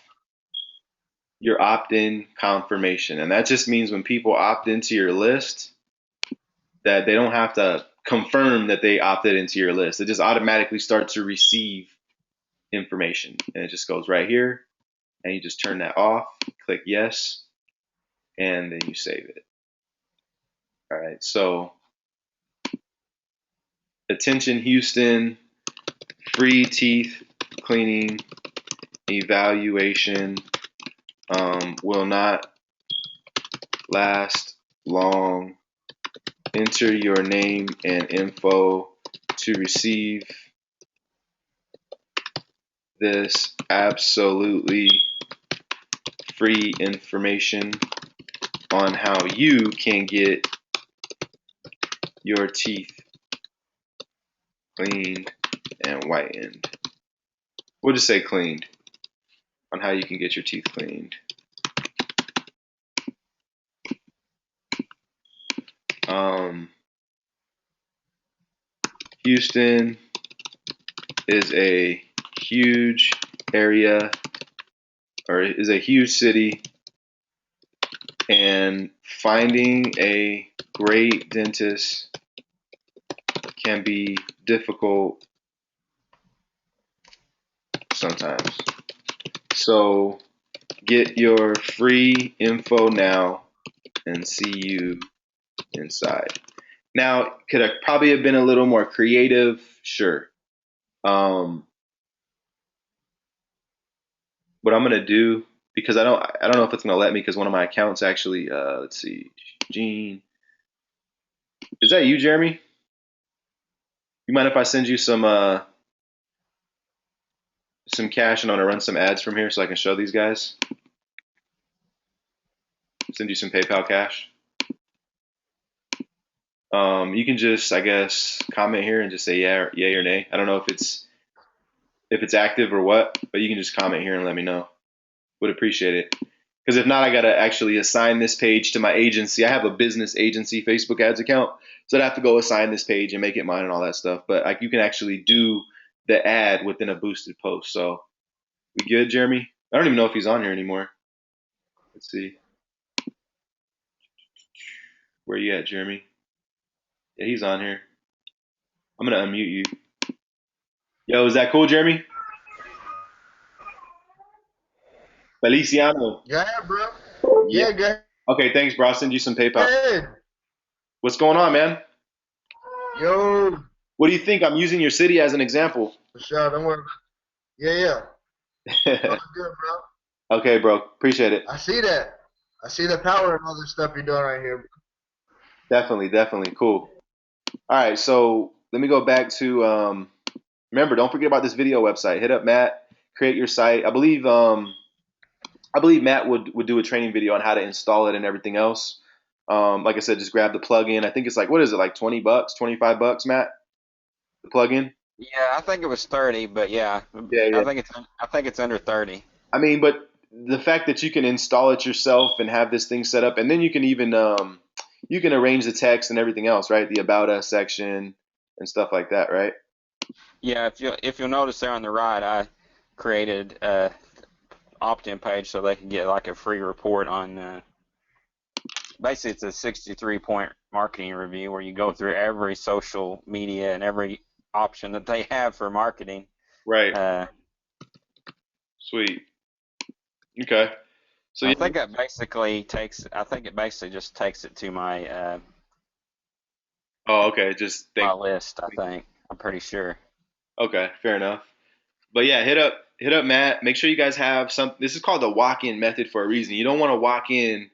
your opt-in confirmation. And that just means when people opt into your list, that they don't have to confirm that they opted into your list. It just automatically starts to receive information. And it just goes right here. And you just turn that off, click yes, and then you save it. All right, so attention Houston, free teeth cleaning evaluation will not last long. Enter your name and info to receive this absolutely free information on how you can get your teeth cleaned and whitened. We'll just say cleaned, on how you can get your teeth cleaned. Houston is a huge area, or is a huge city, and finding a great dentist can be difficult sometimes. So get your free info now and see you inside. Now, could I probably have been a little more creative? Sure. What I'm gonna do, because I don't know if it's gonna let me, because one of my accounts actually let's see, Gene. Is that you, Jeremy? You mind if I send you some cash and I'm gonna run some ads from here so I can show these guys? Send you some PayPal cash. You can just, I guess, comment here and just say yay or nay. I don't know if it's active or what, but you can just comment here and let me know. Would appreciate it. Because if not, I gotta actually assign this page to my agency. I have a business agency Facebook ads account, so I'd have to go assign this page and make it mine and all that stuff. But you can actually do the ad within a boosted post. So we good, Jeremy? I don't even know if he's on here anymore. Let's see. Where you at, Jeremy? Yeah, he's on here. I'm gonna unmute you. Yo, is that cool, Jeremy? Feliciano. Yeah, bro. Yeah. Yeah, good. Okay, thanks, bro. I'll send you some PayPal. Good. What's going on, man? Yo, What do you think? I'm using your city as an example. for sure. Don't worry. Yeah. All good, bro. Okay, bro. Appreciate it. I see that. I see the power and all this stuff you're doing right here, bro. Definitely. Cool. All right, so let me go back to Remember, don't forget about this video website. Hit up Matt, create your site. I believe Matt would do a training video on how to install it and everything else. Like I said, just grab the plugin. I think it's like, what is it, like $20, $25, Matt? The plugin? Yeah, I think it was 30, but yeah, Yeah, yeah. I think it's under 30. I mean, but the fact that you can install it yourself and have this thing set up, and then you can even you can arrange the text and everything else, right? The about us section and stuff like that, right? Yeah, if you'll notice there on the right, I created a opt-in page so they can get like a free report on basically it's a 63-point marketing review where you go through every social media and every option that they have for marketing. Right. Uh, Sweet. Okay. So I yeah. think I think it basically just takes it to Oh, okay. Just my think. list, I think. I'm pretty sure. Okay, fair enough. But yeah, hit up Matt. Make sure you guys have some. This is called the walk-in method for a reason. You don't want to walk in,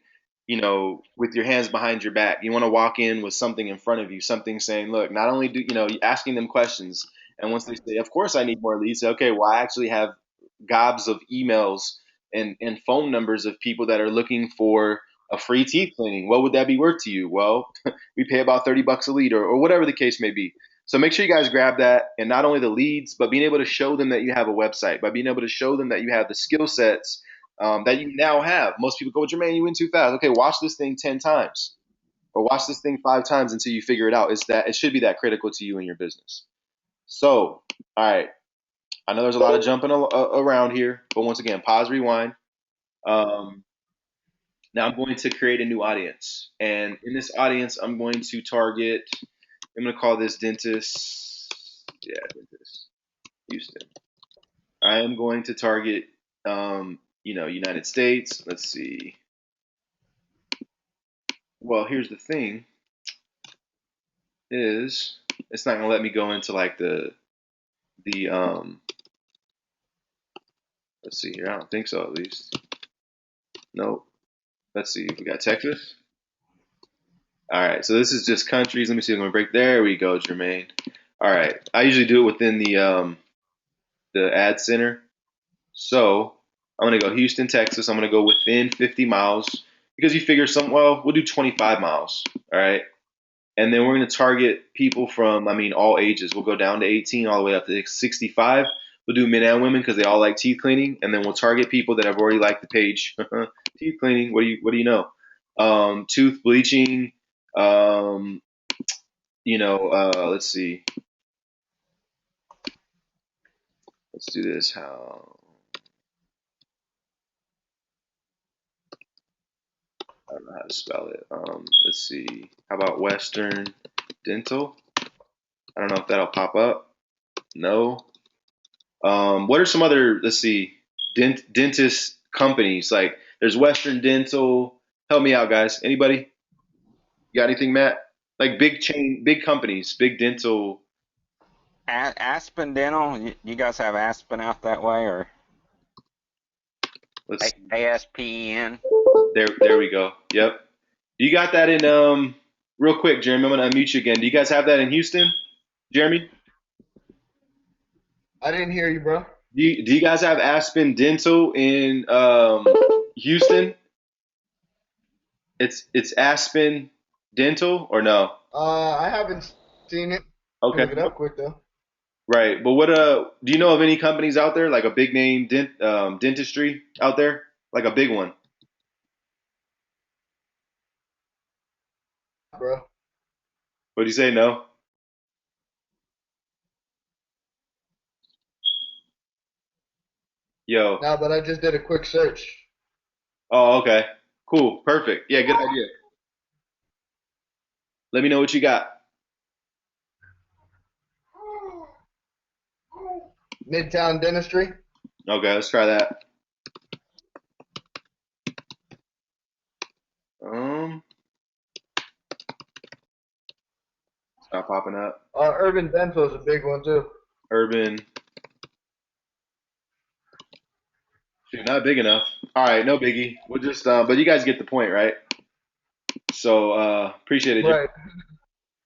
with your hands behind your back. You want to walk in with something in front of you, something saying, "Look, not only do asking them questions, and once they say, of course I need more leads. Say, okay, well I actually have gobs of emails and phone numbers of people that are looking for a free teeth cleaning. What would that be worth to you? Well, we pay about $30 a lead, or whatever the case may be. So make sure you guys grab that, and not only the leads, but being able to show them that you have a website, by being able to show them that you have the skill sets that you now have. Most people go, Jermaine, you went too fast. Okay, watch this thing 10 times, or watch this thing 5 times until you figure it out. It should be that critical to you and your business. So, all right, I know there's a lot of jumping around here, but once again, pause, rewind. Um, Now I'm going to create a new audience, and in this audience, I'm going to target. I'm going to call this dentist. Yeah, dentist. Houston. I am going to target, United States. Let's see. Well, here's the thing: is it's not going to let me go into like the. Let's see here. I don't think so. At least. Nope. Let's see. We got Texas. All right. So this is just countries. Let me see. I'm going to break. There we go, Jermaine. All right. I usually do it within the ad center. So I'm gonna go Houston, Texas. I'm gonna go within 50 miles because you figure we'll do 25 miles. All right. And then we're gonna target people from, all ages. We'll go down to 18 all the way up to 65. We'll do men and women because they all like teeth cleaning, and then we'll target people that have already liked the page. Teeth cleaning. What do you know? Tooth bleaching. Um, let's see. Let's do this. I don't know how to spell it. Let's see. How about Western Dental? I don't know if that'll pop up. No. What are some other, let's see, dentist companies? Like, there's Western Dental. Help me out, guys. Anybody? You got anything, Matt? Like big companies, big dental. Aspen Dental, you guys have Aspen out that way, or Let's ASPEN? there we go. Yep. You got that in real quick, Jeremy. I'm gonna unmute you again. Do you guys have that in Houston, Jeremy? I didn't hear you, bro. Do you guys have Aspen Dental in Houston? It's Aspen Dental or no? I haven't seen it. Okay, Look it up quick though. right. But what do you know of any companies out there like a big name dentistry out there, like a big one? Bro. What do you say? No. Yo. No, but I just did a quick search. Oh, okay. Cool. Perfect. Yeah, good idea. Let me know what you got. Midtown Dentistry. Okay, let's try that. Um, it's not popping up. Urban Dental is a big one too. Urban. Shoot, not big enough. All right, no biggie. We'll just but you guys get the point, right? So appreciate it. Right.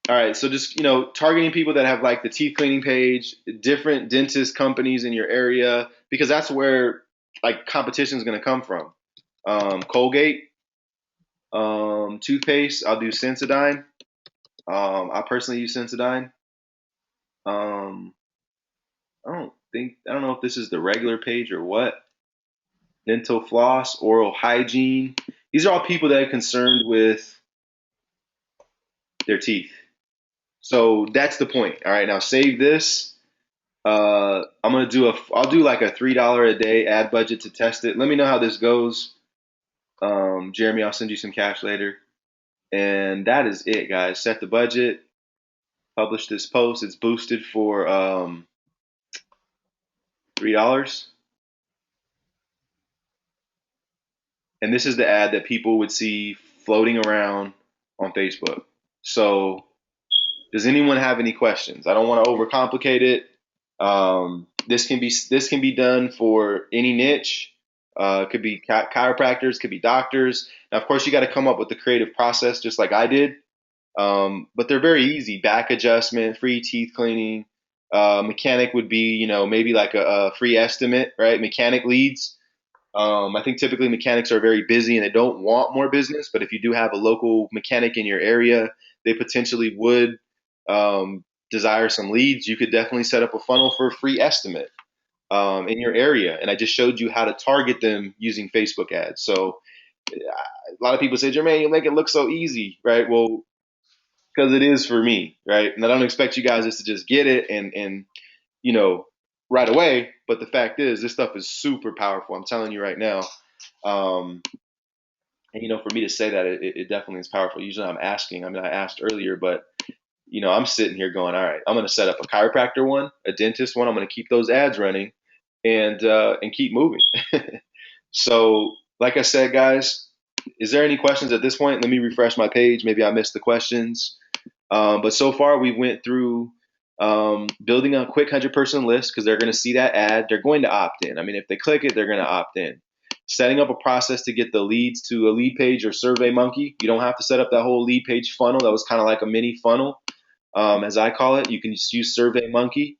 All right, so just targeting people that have like the teeth cleaning page, different dentist companies in your area, because that's where like competition is going to come from. Colgate, toothpaste, I'll do Sensodyne. I personally use Sensodyne. Um, I don't know if this is the regular page or what. Dental floss, oral hygiene. These are all people that are concerned with their teeth. So that's the point. All right, now save this. I'll do like a $3 a day ad budget to test it. Let me know how this goes. Jeremy, I'll send you some cash later. And that is it, guys. Set the budget, publish this post. It's boosted for $3. And this is the ad that people would see floating around on Facebook. So, does anyone have any questions? I don't want to overcomplicate it. This can be done for any niche. It could be chiropractors, could be doctors. Now, of course, you got to come up with the creative process, just like I did. But they're very easy. Back adjustment, free teeth cleaning. Mechanic would be, maybe like a free estimate, right? Mechanic leads. I think typically mechanics are very busy and they don't want more business. But if you do have a local mechanic in your area, they potentially would desire some leads. You could definitely set up a funnel for a free estimate in your area. And I just showed you how to target them using Facebook ads. So a lot of people say, Jermaine, you make it look so easy, right? Well, because it is for me, right? And I don't expect you guys just to just get it and you know right away. But the fact is, this stuff is super powerful. I'm telling you right now. Um, and for me to say that, it definitely is powerful. Usually, I'm asking. I mean, I asked earlier, but I'm sitting here going, all right, I'm going to set up a chiropractor one, a dentist one. I'm going to keep those ads running, and keep moving. So, like I said, guys, is there any questions at this point? Let me refresh my page. Maybe I missed the questions. But so far, we went through building a quick 100-person list because they're going to see that ad. They're going to opt in. I mean, if they click it, they're going to opt in. Setting up a process to get the leads to a lead page or Survey Monkey. You don't have to set up that whole lead page funnel. That was kind of like a mini funnel, as I call it. You can just use Survey Monkey.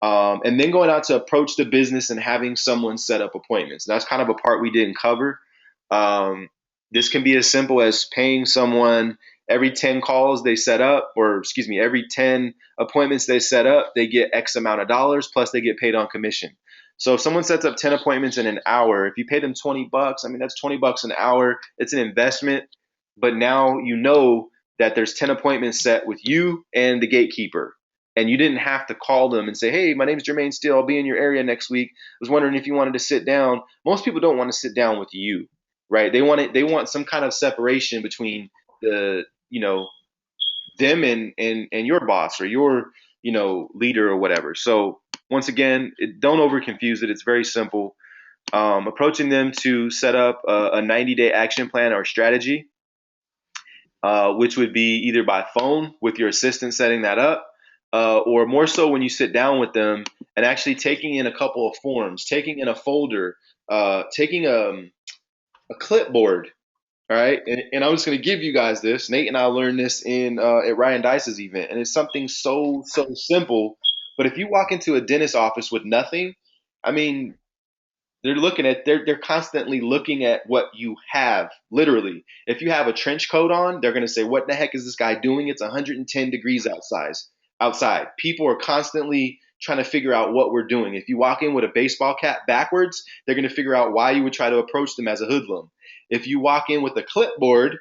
And then going out to approach the business and having someone set up appointments. That's kind of a part we didn't cover. Um, this can be as simple as paying someone every 10 calls they set up, or excuse me, every 10 appointments they set up, they get X amount of dollars, plus they get paid on commission. So if someone sets up 10 appointments in an hour, if you pay them $20, I mean, that's $20 an hour. It's an investment, but now that there's 10 appointments set with you and the gatekeeper. And you didn't have to call them and say, hey, my name's Jermaine Steele. I'll be in your area next week. I was wondering if you wanted to sit down. Most people don't want to sit down with you, right? They want some kind of separation between the, them and your boss or your, leader or whatever. So once again, don't over confuse it. It's very simple. Approaching them to set up a 90-day action plan or strategy, which would be either by phone with your assistant setting that up, or more so when you sit down with them and actually taking in a couple of forms, taking in a folder, taking a clipboard. All right, and I'm just going to give you guys this. Nate and I learned this in at Ryan Dice's event, and it's something so simple. But if you walk into a dentist office with nothing, I mean, they're constantly looking at what you have. Literally, if you have a trench coat on, they're going to say, what the heck is this guy doing? It's 110 degrees outside. People are constantly trying to figure out what we're doing. If you walk in with a baseball cap backwards, they're going to figure out why you would try to approach them as a hoodlum. If you walk in with a clipboard,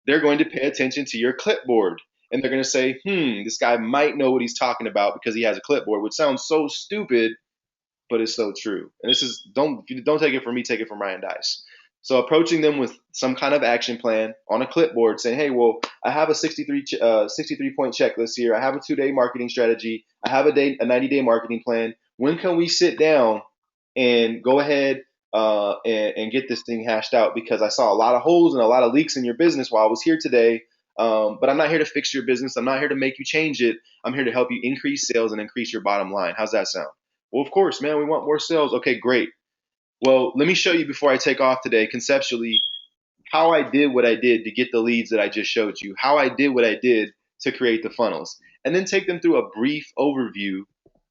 they're going to pay attention to your clipboard, and they're going to say, this guy might know what he's talking about because he has a clipboard, which sounds so stupid, but it's so true. And this is don't take it from me, take it from Ryan Dice. So approaching them with some kind of action plan on a clipboard, saying, "Hey, well, I have a 63 point checklist here. I have a 2-day marketing strategy. I have a 90-day marketing plan. When can we sit down and go ahead and get this thing hashed out? Because I saw a lot of holes and a lot of leaks in your business while I was here today. But I'm not here to fix your business. I'm not here to make you change it. I'm here to help you increase sales and increase your bottom line. How's that sound?" Well, of course, man, we want more sales. Okay, great. Well, let me show you before I take off today, conceptually, how I did what I did to get the leads that I just showed you, how I did what I did to create the funnels, and then take them through a brief overview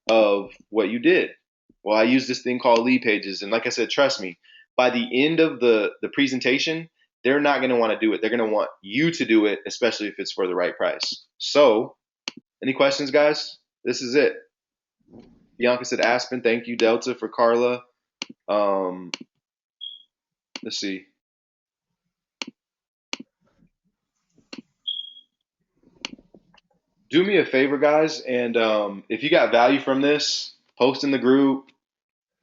of what you did. Well, I use this thing called lead pages, and like I said, trust me, by the end of the presentation, they're not going to want to do it. They're going to want you to do it, especially if it's for the right price. So, any questions, guys? This is it. Bianca said Aspen. Thank you, Delta, for Carla. Let's see. Do me a favor, guys, and if you got value from this, post in the group,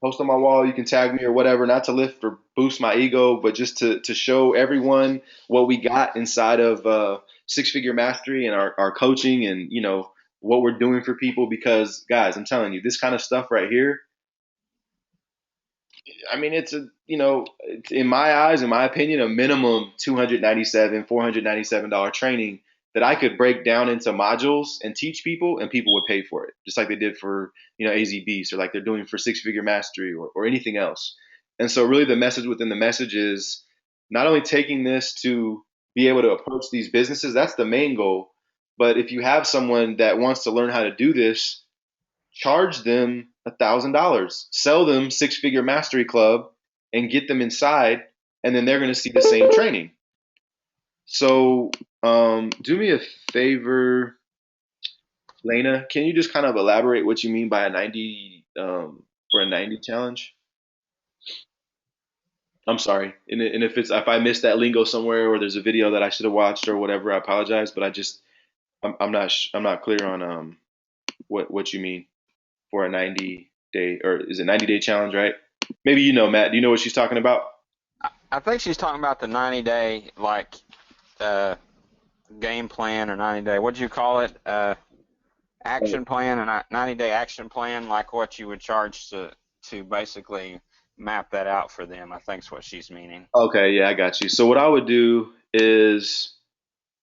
post on my wall. You can tag me or whatever, not to lift or boost my ego, but just to show everyone what we got inside of Six Figure Mastery and our coaching, and what we're doing for people. Because guys, I'm telling you, this kind of stuff right here, I mean, it's in my eyes, in my opinion, a minimum $497 training that I could break down into modules and teach people, and people would pay for it, just like they did for AZ Beast, or like they're doing for Six Figure Mastery, or anything else. And so, really, the message within the message is not only taking this to be able to approach these businesses. That's the main goal. But if you have someone that wants to learn how to do this, charge them $1,000, sell them Six Figure Mastery Club, and get them inside, and then they're going to see the same training. So, do me a favor, Lena. Can you just kind of elaborate what you mean by a 90 for a 90 challenge? I'm sorry, and if I missed that lingo somewhere, or there's a video that I should have watched or whatever, I apologize. But I'm not clear on what you mean for a 90-day, or is it 90-day challenge, right? Maybe Matt. Do you know what she's talking about? I think she's talking about the 90-day game plan, or 90-day. What'd you call it? Action plan, and 90-day action plan, like what you would charge to basically map that out for them. I think is what she's meaning. Okay, yeah, I got you. So what I would do is,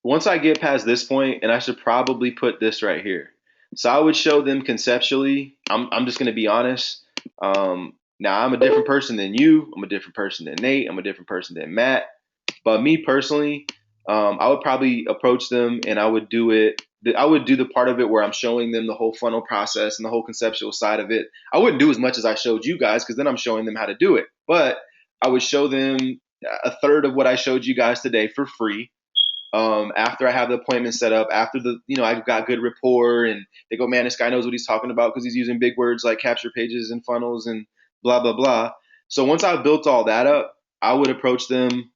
once I get past this point, and I should probably put this right here. So I would show them conceptually. I'm just going to be honest. Now, I'm a different person than you. I'm a different person than Nate. I'm a different person than Matt. But me personally, I would probably approach them, and I would do it. I would do the part of it where I'm showing them the whole funnel process and the whole conceptual side of it. I wouldn't do as much as I showed you guys, because then I'm showing them how to do it. But I would show them a third of what I showed you guys today for free. After I have the appointment set up, after I've got good rapport, and they go, man, this guy knows what he's talking about, because he's using big words like capture pages and funnels and blah, blah, blah. So once I've built all that up, I would approach them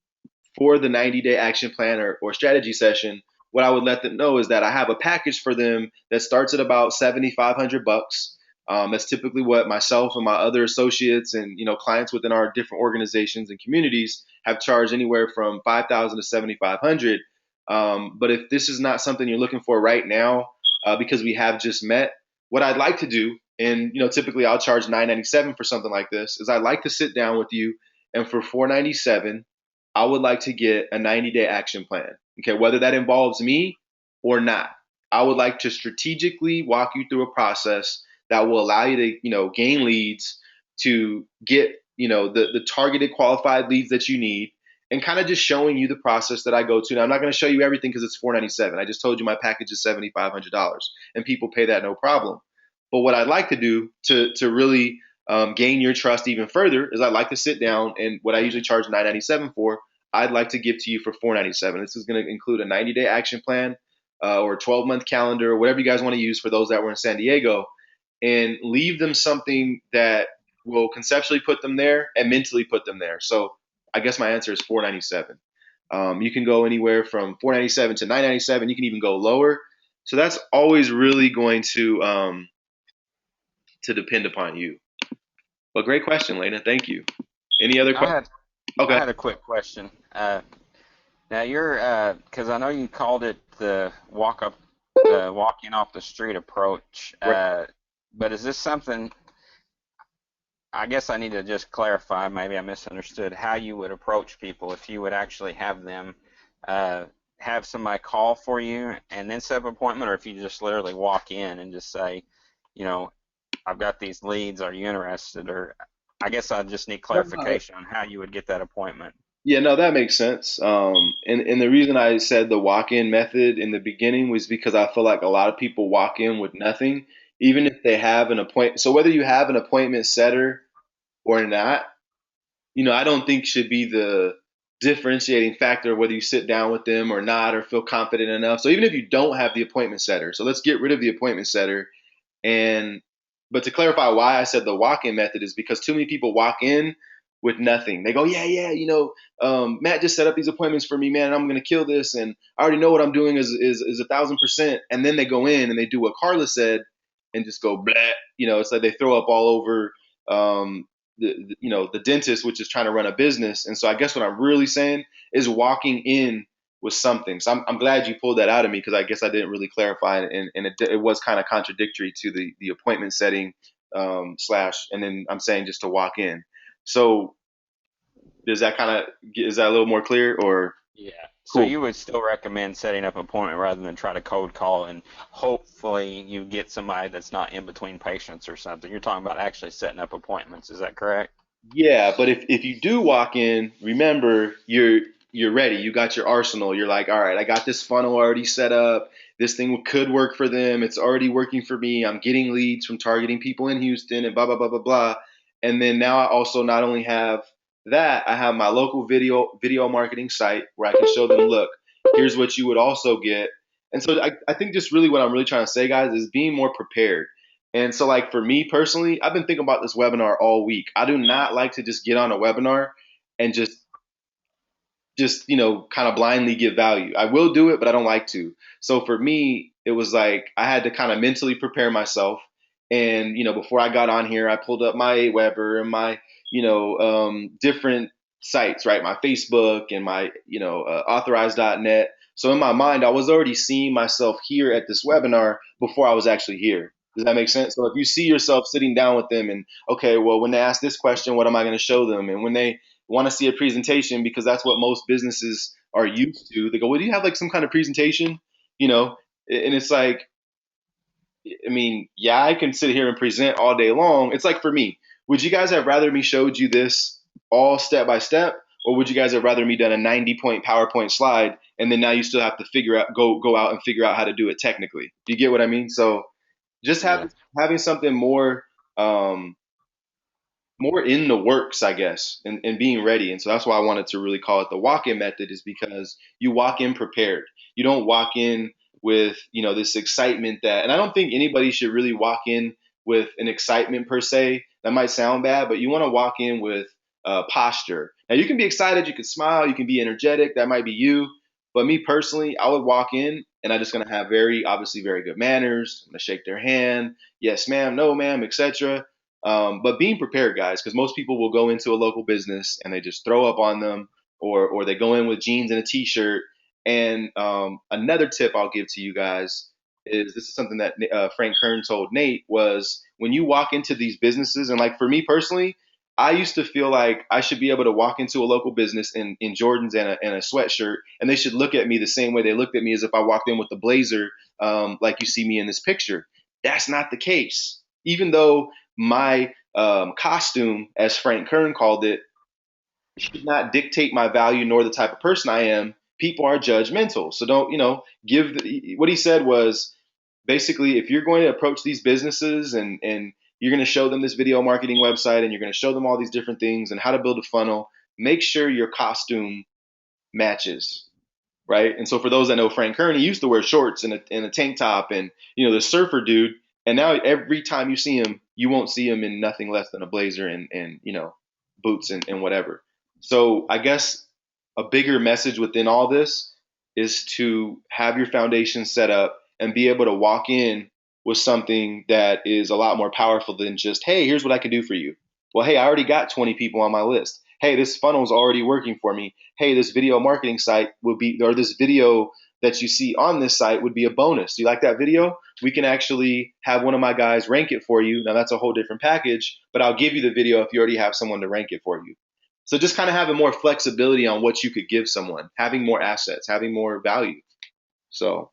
for the 90-day action plan or strategy session. What I would let them know is that I have a package for them that starts at about $7,500. That's typically what myself and my other associates and clients within our different organizations and communities have charged, anywhere from $5,000 to $7,500. But if this is not something you're looking for right now, because we have just met, what I'd like to do, and typically I'll charge $997 for something like this, is I'd like to sit down with you, and for $497, I would like to get a 90-day action plan. Okay, whether that involves me or not, I would like to strategically walk you through a process that will allow you to gain leads, to get the targeted qualified leads that you need, and kind of just showing you the process that I go to. Now, I'm not going to show you everything, because it's $497. I just told you my package is $7,500, and people pay that no problem. But what I'd like to do to really gain your trust even further is I'd like to sit down, and what I usually charge $997 for, I'd like to give to you for $497. This is going to include a 90-day action plan, or a 12-month calendar, whatever you guys want to use for those that were in San Diego, and leave them something that will conceptually put them there and mentally put them there. So I guess my answer is $497. You can go anywhere from $497 to $997. You can even go lower. So that's always really going to depend upon you. But great question, Lena. Thank you. Any other questions? Okay. I had a quick question. Now you're, because I know you called it the walking off the street approach. Right. But is this something? I guess I need to just clarify. Maybe I misunderstood how you would approach people. If you would actually have them have somebody call for you and then set up an appointment, or if you just literally walk in and just say, I've got these leads. Are you interested? Or I guess I just need clarification on how you would get that appointment. Yeah, no, that makes sense. And the reason I said the walk-in method in the beginning was because I feel like a lot of people walk in with nothing, even if they have an appointment. So whether you have an appointment setter or not, I don't think should be the differentiating factor whether you sit down with them or not or feel confident enough. So even if you don't have the appointment setter, so let's get rid of the appointment setter and but to clarify why I said the walk-in method is because too many people walk in with nothing. They go, yeah, yeah, Matt just set up these appointments for me, man, and I'm gonna kill this, and I already know what I'm doing is 1,000%. And then they go in and they do what Carla said and just go blah. It's like they throw up all over the dentist, which is trying to run a business. And so I guess what I'm really saying is walking in with something. So I'm glad you pulled that out of me because I guess I didn't really clarify it, and it was kind of contradictory to the appointment setting slash, and then I'm saying just to walk in. So does that kind of is that a little more clear or Yeah. So cool? you would still recommend setting up an appointment rather than try to cold call and hopefully you get somebody that's not in between patients or something. You're talking about actually setting up appointments. Is that correct? Yeah, but if you do walk in, remember you're ready. You got your arsenal. You're like, all right, I got this funnel already set up. This thing could work for them. It's already working for me. I'm getting leads from targeting people in Houston and blah blah blah blah blah. And then now I also not only have that, I have my local video marketing site where I can show them, look, here's what you would also get. And so I think just really what I'm really trying to say, guys, is being more prepared. And so, like for me personally, I've been thinking about this webinar all week. I do not like to just get on a webinar and just kind of blindly give value. I will do it, but I don't like to. So for me, it was like I had to kind of mentally prepare myself. And before I got on here, I pulled up my Aweber and my different sites, right? My Facebook and my authorized.net. So in my mind, I was already seeing myself here at this webinar before I was actually here. Does that make sense? So if you see yourself sitting down with them and okay, well, when they ask this question, what am I going to show them? And when they want to see a presentation because that's what most businesses are used to. They go, well, do you have like some kind of presentation? You know, and it's like, I mean, yeah, I can sit here and present all day long. It's like for me, would you guys have rather me showed you this all step by step, or would you guys have rather me done a 90-point PowerPoint slide and then now you still have to figure out go out and figure out how to do it technically? Do you get what I mean? So just Yeah. having something um, more in the works, I guess, and being ready. And so that's why I wanted to really call it the walk-in method, is because you walk in prepared. You don't walk in with, this excitement and I don't think anybody should really walk in with an excitement per se. That might sound bad, but you want to walk in with posture. Now you can be excited, you can smile, you can be energetic. That might be you. But me personally, I would walk in and I'm just going to have obviously very good manners. I'm going to shake their hand. Yes, ma'am. No, ma'am, etc. But being prepared, guys, because most people will go into a local business and they just throw up on them, or they go in with jeans and a t-shirt. And another tip I'll give to you guys is this is something that Frank Kern told Nate was when you walk into these businesses, and like for me personally, I used to feel like I should be able to walk into a local business in Jordans and a sweatshirt, and they should look at me the same way they looked at me as if I walked in with the blazer, like you see me in this picture. That's not the case. Even though my costume, as Frank Kern called it, should not dictate my value nor the type of person I am. People are judgmental. So don't, what he said was basically if you're going to approach these businesses and you're going to show them this video marketing website and you're going to show them all these different things and how to build a funnel, make sure your costume matches, right? And so for those that know Frank Kern, he used to wear shorts and a tank top and the surfer dude. And now every time you see him, you won't see him in nothing less than a blazer and boots and whatever. So I guess a bigger message within all this is to have your foundation set up and be able to walk in with something that is a lot more powerful than just, hey, here's what I can do for you. Well, hey, I already got 20 people on my list. Hey, this funnel is already working for me. Hey, this video marketing site would be, or this video that you see on this site would be a bonus. Do you like that video? We can actually have one of my guys rank it for you. Now that's a whole different package, but I'll give you the video if you already have someone to rank it for you. So just kind of having more flexibility on what you could give someone, having more assets, having more value. So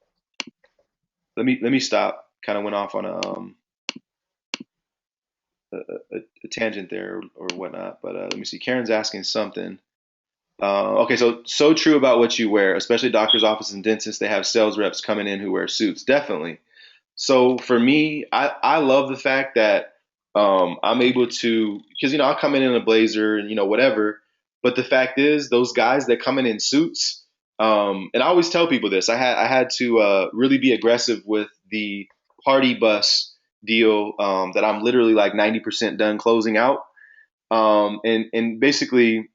let me stop. Kind of went off on a tangent there or whatnot, but let me see. Karen's asking something. Okay, so true about what you wear, especially doctors' offices and dentists. They have sales reps coming in who wear suits. Definitely. So for me, I love the fact that I'm able to, because I'll come in a blazer and whatever. But the fact is, those guys that come in suits, and I always tell people this. I had to really be aggressive with the party bus deal that I'm literally like 90% done closing out. And basically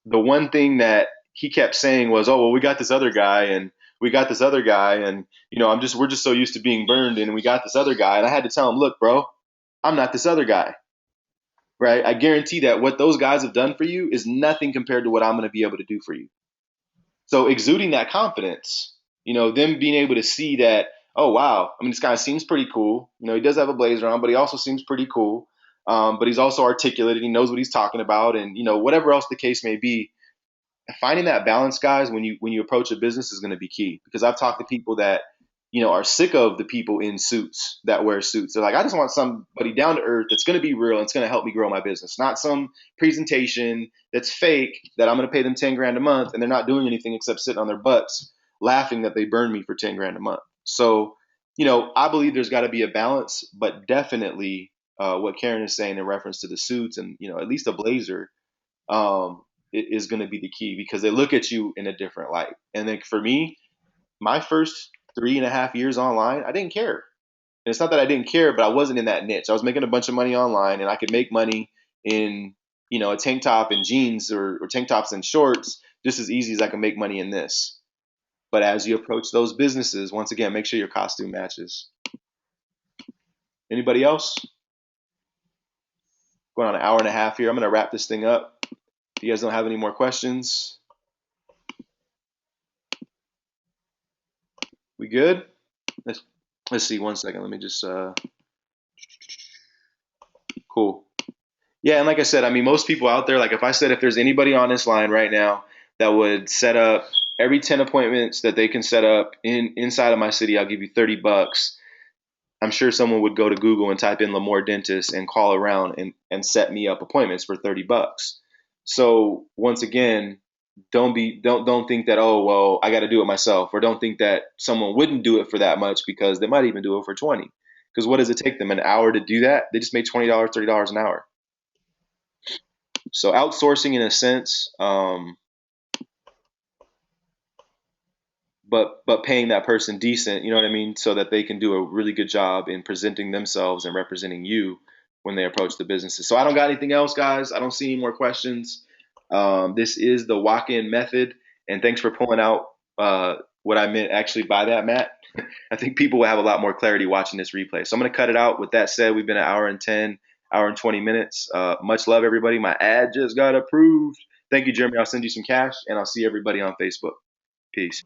the one thing that he kept saying was, "Oh, well, we got this other guy, and we got this other guy, and we're just so used to being burned, and we got this other guy." And I had to tell him, "Look, bro, I'm not this other guy, right? I guarantee that what those guys have done for you is nothing compared to what I'm going to be able to do for you." So exuding that confidence, them being able to see that, oh wow, I mean, this guy seems pretty cool. He does have a blazer on, but he also seems pretty cool. But he's also articulate and he knows what he's talking about, and whatever else the case may be, finding that balance, guys, when you approach a business is going to be key. Because I've talked to people that are sick of the people in suits that wear suits. They're like, I just want somebody down to earth that's going to be real and it's going to help me grow my business, not some presentation that's fake that I'm going to pay them 10 grand a month and they're not doing anything except sitting on their butts laughing that they burned me for 10 grand a month. So I believe there's got to be a balance, but definitely what Karen is saying in reference to the suits and at least a blazer, is going to be the key because they look at you in a different light. And then for me, my first 3.5 years online, I didn't care. And it's not that I didn't care, but I wasn't in that niche. I was making a bunch of money online, and I could make money in a tank top and jeans, or tank tops and shorts just as easy as I can make money in this. But as you approach those businesses, once again, make sure your costume matches. Anybody else? Going on an hour and a half here. I'm going to wrap this thing up. If you guys don't have any more questions, we good? Let's see. One second. Let me just. Cool. Yeah, and like I said, I mean, most people out there, like if I said if there's anybody on this line right now that would set up every 10 appointments that they can set up inside of my city, I'll give you $30. I'm sure someone would go to Google and type in Lamore Dentist and call around and set me up appointments for $30. So once again, don't think that, oh well, I got to do it myself, or don't think that someone wouldn't do it for that much, because they might even do it for 20. Because what does it take them, an hour to do that? They just made $20, $30 an hour. So outsourcing in a sense, but paying that person decent, you know what I mean, so that they can do a really good job in presenting themselves and representing you when they approach the businesses. So I don't got anything else, guys. I don't see any more questions. This is the Walkin Method, and thanks for pulling out what I meant actually by that, Matt. I think people will have a lot more clarity watching this replay. So I'm going to cut it out. With that said, we've been an hour and 10, hour and 20 minutes. Much love, everybody. My ad just got approved. Thank you, Jeremy. I'll send you some cash, and I'll see everybody on Facebook. Peace.